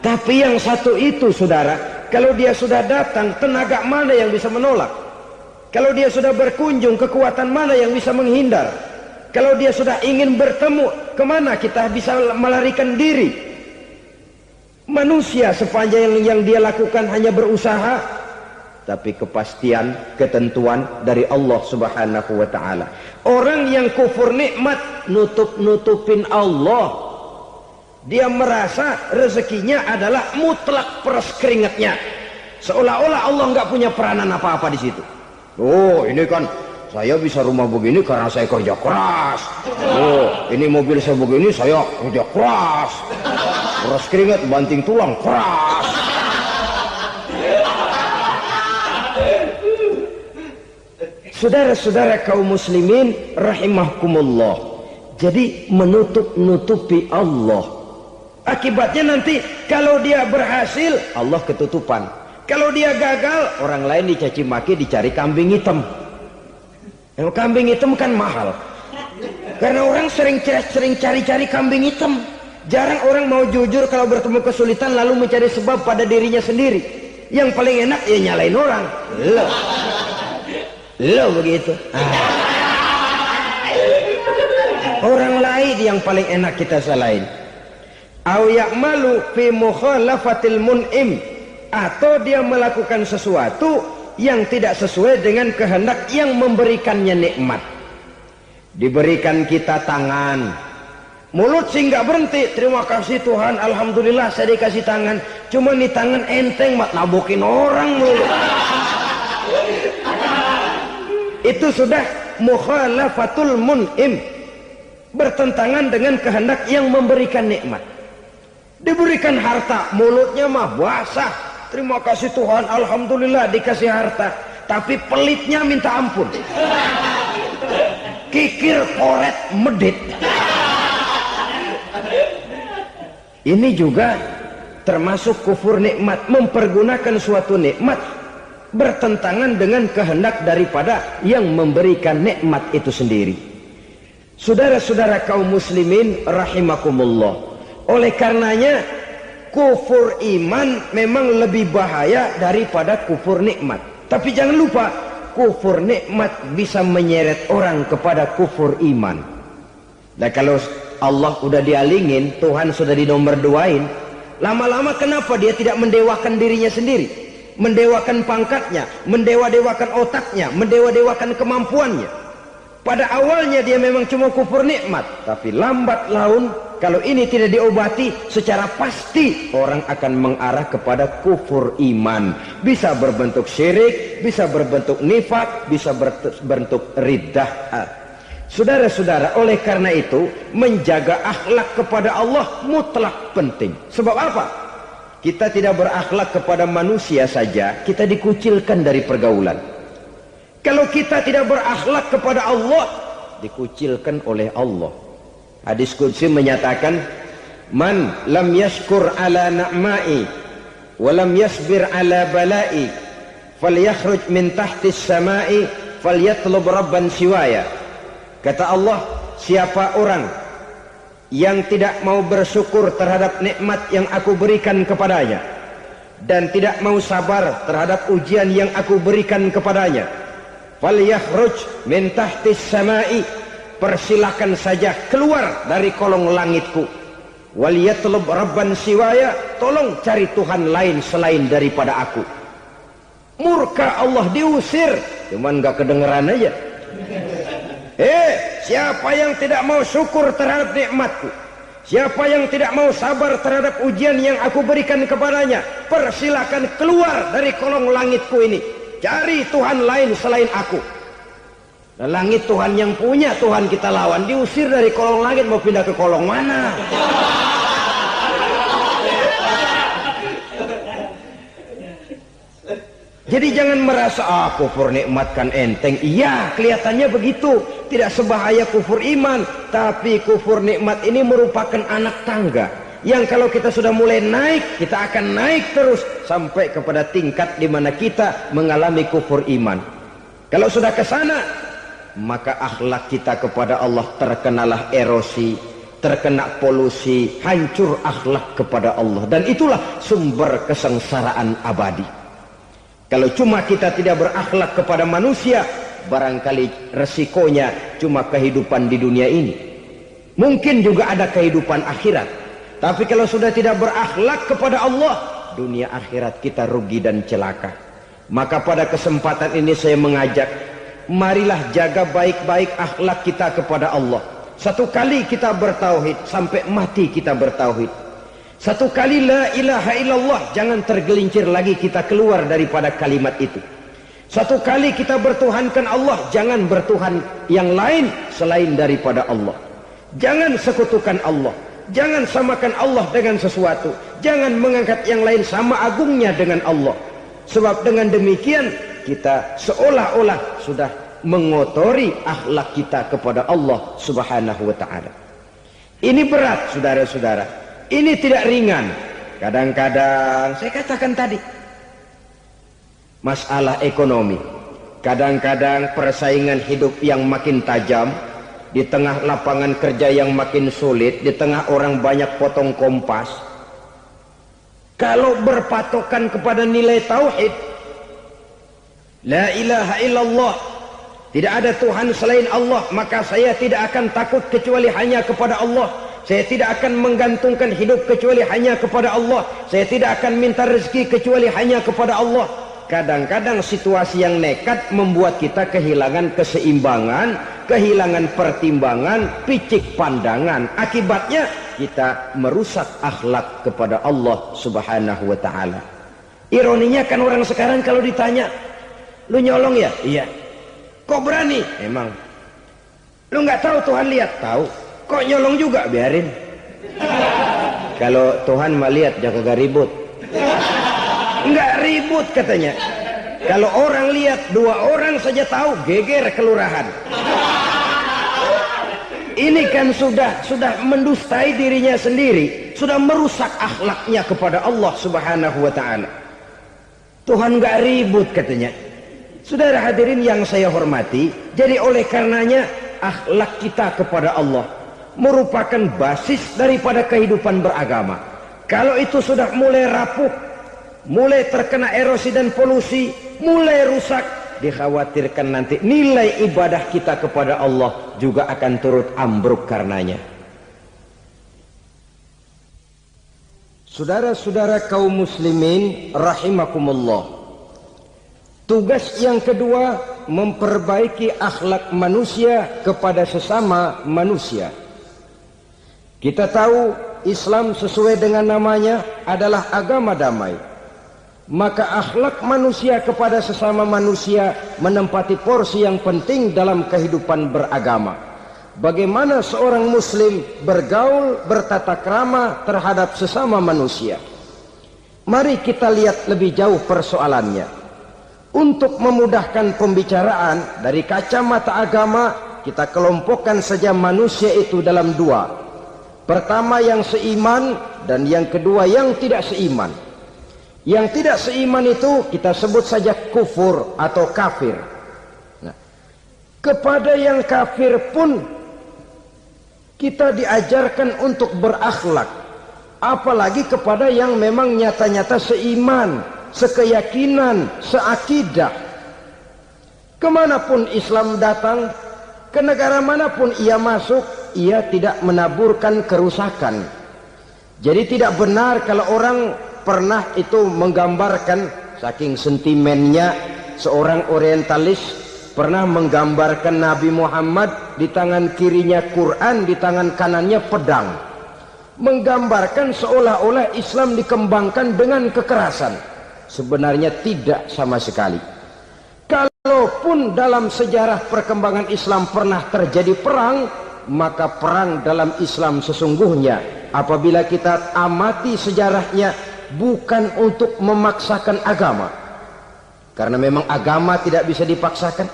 Speaker 2: Tapi yang satu itu, saudara, kalau dia sudah datang, tenaga mana yang bisa menolak? Kalau dia sudah berkunjung, kekuatan mana yang bisa menghindar? Kalau dia sudah ingin bertemu, kemana kita bisa melarikan diri? Manusia sepanjang yang dia lakukan hanya berusaha, tapi kepastian, ketentuan dari Allah Subhanahu wa ta'ala. Orang yang kufur nikmat, nutupin Allah. Dia merasa rezekinya adalah mutlak peras keringatnya. Seolah-olah Allah nggak punya peranan apa-apa di situ. Oh, ini kan saya bisa rumah begini karena saya kerja keras. Oh, ini mobil saya begini, saya kerja keras. Beras keringat banting tulang keras. Saudara-saudara kaum muslimin rahimakumullah. Jadi menutup-nutupi Allah. Akibatnya nanti kalau dia berhasil, Allah ketutupan. Kalau dia gagal, orang lain dicaci maki, dicari kambing hitam. Yang kambing hitam kan mahal. Karena orang sering cari-cari kambing hitam. Jarang orang mau jujur kalau bertemu kesulitan lalu mencari sebab pada dirinya sendiri. Yang paling enak ya nyalain orang. Lo begitu. Orang lain yang paling enak kita salahin. Au ya'malu fi mukhalafatil mun'im, atau dia melakukan sesuatu yang tidak sesuai dengan kehendak yang memberikannya nikmat. Diberikan kita tangan, mulut sih nggak berhenti. Terima kasih Tuhan, alhamdulillah saya dikasih tangan. Cuma nih tangan enteng mat nabokin orang mulu. Itu sudah mukhalafatul mun'im, bertentangan dengan kehendak yang memberikan nikmat. Diberikan harta, mulutnya mah basah. Terima kasih Tuhan, alhamdulillah dikasih harta. Tapi pelitnya minta ampun. Kikir, koret, medit. Ini juga termasuk kufur nikmat, mempergunakan suatu nikmat bertentangan dengan kehendak daripada yang memberikan nikmat itu sendiri. Saudara-saudara kaum muslimin rahimakumullah. Oleh karenanya kufur iman memang lebih bahaya daripada kufur nikmat. Tapi jangan lupa, kufur nikmat bisa menyeret orang kepada kufur iman. Nah kalau Allah udah dialingin, Tuhan sudah di nomor 2-in, lama-lama kenapa dia tidak mendewakan dirinya sendiri? Mendewakan pangkatnya, mendewa-dewakan otaknya, mendewa-dewakan kemampuannya. Pada awalnya dia memang cuma kufur nikmat, tapi lambat laun kalau ini tidak diobati, secara pasti orang akan mengarah kepada kufur iman. Bisa berbentuk syirik, bisa berbentuk nifak, bisa berbentuk riddah. Saudara-saudara, oleh karena itu menjaga akhlak kepada Allah mutlak penting. Sebab apa? Kita tidak berakhlak kepada manusia saja, kita dikucilkan dari pergaulan. Kalau kita tidak berakhlak kepada Allah, dikucilkan oleh Allah. Hadis qudsi menyatakan, man lam yashkur ala na'mai wa lam yasbir ala balai falyakhruj min tahtis samai falyatlub rabban siwaya. Kata Allah, siapa orang yang tidak mau bersyukur terhadap nikmat yang aku berikan kepadanya dan tidak mau sabar terhadap ujian yang aku berikan kepadanya, falyakhruj min tahtis samai, persilahkan saja keluar dari kolong langitku, waliyatlub rabban siwaya, tolong cari Tuhan lain selain daripada aku. Murka Allah, diusir, cuman gak kedengeran aja. Siapa yang tidak mau syukur terhadap nikmatku, siapa yang tidak mau sabar terhadap ujian yang aku berikan kepadanya, persilahkan keluar dari kolong langitku ini, cari Tuhan lain selain aku. Dan langit Tuhan yang punya, Tuhan kita lawan, diusir dari kolong langit, mau pindah ke kolong mana? Jadi jangan merasa kufur nikmat kan enteng. Iya, kelihatannya begitu, tidak sebahaya kufur iman. Tapi kufur nikmat ini merupakan anak tangga yang kalau kita sudah mulai naik, kita akan naik terus sampai kepada tingkat di mana kita mengalami kufur iman. Kalau sudah ke sana, maka akhlak kita kepada Allah terkenalah erosi, terkena polusi, hancur akhlak kepada Allah. Dan itulah sumber kesengsaraan abadi. Kalau cuma kita tidak berakhlak kepada manusia, barangkali resikonya cuma kehidupan di dunia ini. Mungkin juga ada kehidupan akhirat. Tapi kalau sudah tidak berakhlak kepada Allah, dunia akhirat kita rugi dan celaka. Maka pada kesempatan ini saya mengajak, marilah jaga baik-baik akhlak kita kepada Allah. Satu kali kita bertauhid, sampai mati kita bertauhid. Satu kali la ilaha illallah, jangan tergelincir lagi kita keluar daripada kalimat itu. Satu kali kita bertuhankan Allah, jangan bertuhan yang lain selain daripada Allah. Jangan sekutukan Allah. Jangan samakan Allah dengan sesuatu. Jangan mengangkat yang lain sama agungnya dengan Allah. Sebab dengan demikian kita seolah-olah sudah mengotori akhlak kita kepada Allah Subhanahu wa ta'ala. Ini berat, saudara-saudara. Ini tidak ringan. Kadang-kadang saya katakan tadi, masalah ekonomi. Kadang-kadang persaingan hidup yang makin tajam, di tengah lapangan kerja yang makin sulit, di tengah orang banyak potong kompas. Kalau berpatokan kepada nilai tauhid, la ilaha illallah, tidak ada Tuhan selain Allah, maka saya tidak akan takut kecuali hanya kepada Allah. Saya tidak akan menggantungkan hidup kecuali hanya kepada Allah. Saya tidak akan minta rezeki kecuali hanya kepada Allah. Kadang-kadang situasi yang nekat membuat kita kehilangan keseimbangan, kehilangan pertimbangan, picik pandangan. Akibatnya kita merusak akhlak kepada Allah Subhanahu wa ta'ala. Ironinya kan orang sekarang kalau ditanya, lu nyolong ya? Iya. Kok berani? Emang. Lu nggak tahu Tuhan lihat? Tahu. Kok nyolong juga? Biarin. Kalau Tuhan mah lihat, jangan gak ribut. Nggak ribut katanya. Kalau orang lihat, 2 orang saja tahu, geger kelurahan. Ini kan sudah mendustai dirinya sendiri, sudah merusak akhlaknya kepada Allah Subhanahu wa ta'ala. Tuhan nggak ribut katanya. Saudara hadirin yang saya hormati, jadi oleh karenanya akhlak kita kepada Allah merupakan basis daripada kehidupan beragama. Kalau itu sudah mulai rapuh, mulai terkena erosi dan polusi, mulai rusak, dikhawatirkan nanti nilai ibadah kita kepada Allah juga akan turut ambruk karenanya. Saudara-saudara kaum muslimin rahimakumullah, tugas yang kedua memperbaiki akhlak manusia kepada sesama manusia. Kita tahu Islam sesuai dengan namanya adalah agama damai. Maka akhlak manusia kepada sesama manusia menempati porsi yang penting dalam kehidupan beragama. Bagaimana seorang muslim bergaul, bertata krama terhadap sesama manusia. Mari kita lihat lebih jauh persoalannya. Untuk memudahkan pembicaraan dari kacamata agama, kita kelompokkan saja manusia itu dalam 2. Pertama yang seiman dan yang kedua yang tidak seiman. Yang tidak seiman itu kita sebut saja kufur atau kafir. Nah, kepada yang kafir pun kita diajarkan untuk berakhlak. Apalagi kepada yang memang nyata-nyata seiman, sekeyakinan, seakidah. Kemanapun Islam datang, ke negara manapun ia masuk, ia tidak menaburkan kerusakan. Jadi tidak benar kalau orang pernah itu menggambarkan, saking sentimennya seorang orientalis pernah menggambarkan Nabi Muhammad di tangan kirinya Quran, di tangan kanannya pedang. Menggambarkan seolah-olah Islam dikembangkan dengan kekerasan. Sebenarnya tidak sama sekali. Kalaupun dalam sejarah perkembangan Islam pernah terjadi perang, maka perang dalam Islam sesungguhnya apabila kita amati sejarahnya bukan untuk memaksakan agama, karena memang agama tidak bisa dipaksakan,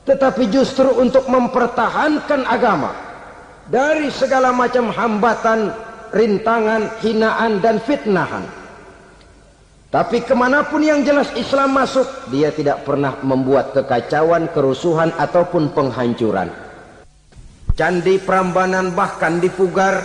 Speaker 2: tetapi justru untuk mempertahankan agama dari segala macam hambatan, rintangan, hinaan dan fitnahan. Tapi kemanapun yang jelas Islam masuk, dia tidak pernah membuat kekacauan, kerusuhan ataupun penghancuran. Candi Prambanan bahkan dipugar,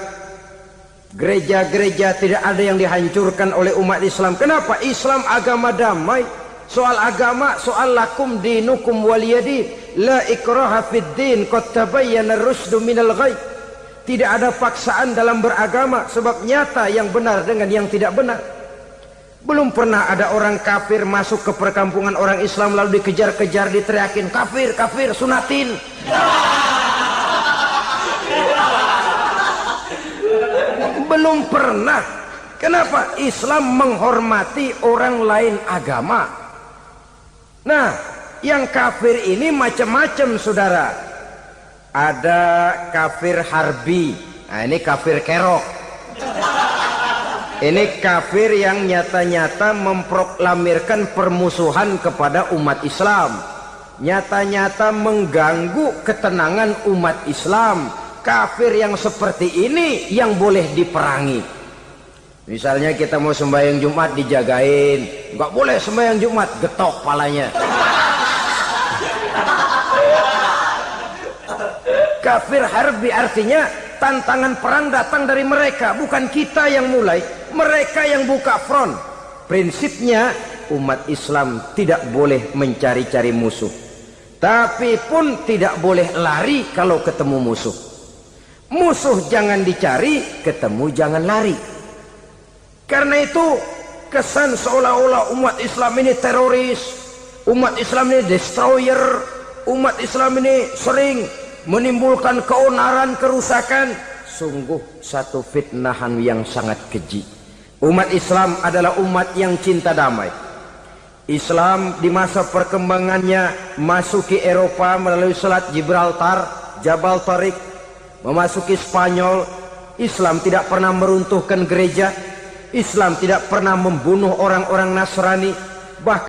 Speaker 2: gereja-gereja tidak ada yang dihancurkan oleh umat Islam. Kenapa? Islam agama damai. Soal agama, soal lakum dinukum waliyadin, la ikraha fid din, qad tabayyana ar-rusdu minal ghayy. Tidak ada paksaan dalam beragama, sebab nyata yang benar dengan yang tidak benar. Belum pernah ada orang kafir masuk ke perkampungan orang Islam lalu dikejar-kejar, diteriakin kafir, kafir, sunatin. Belum pernah. Kenapa? Islam menghormati orang lain agama. Nah, yang kafir ini macam-macam, saudara. Ada kafir harbi, Nah, ini kafir kerok. Ini kafir yang nyata-nyata memproklamirkan permusuhan kepada umat Islam, nyata-nyata mengganggu ketenangan umat Islam. Kafir yang seperti ini yang boleh diperangi. Misalnya kita mau sembahyang Jumat dijagain, nggak boleh sembahyang Jumat, getok palanya. Kafir harbi artinya tantangan perang datang dari mereka, bukan kita yang mulai, mereka yang buka front. Prinsipnya umat Islam tidak boleh mencari-cari musuh, tapi pun tidak boleh lari kalau ketemu musuh. Musuh jangan dicari, ketemu jangan lari. Karena itu kesan seolah-olah umat Islam ini teroris, umat Islam ini destroyer, umat Islam ini sering menimbulkan keonaran, kerusakan. Sungguh satu fitnahan yang sangat keji. Umat Islam adalah umat yang cinta damai. Islam di masa perkembangannya masuki Eropa melalui Selat Gibraltar, Jabal Tariq, memasuki Spanyol. Islam tidak pernah meruntuhkan gereja. Islam tidak pernah membunuh orang-orang Nasrani. Bahkan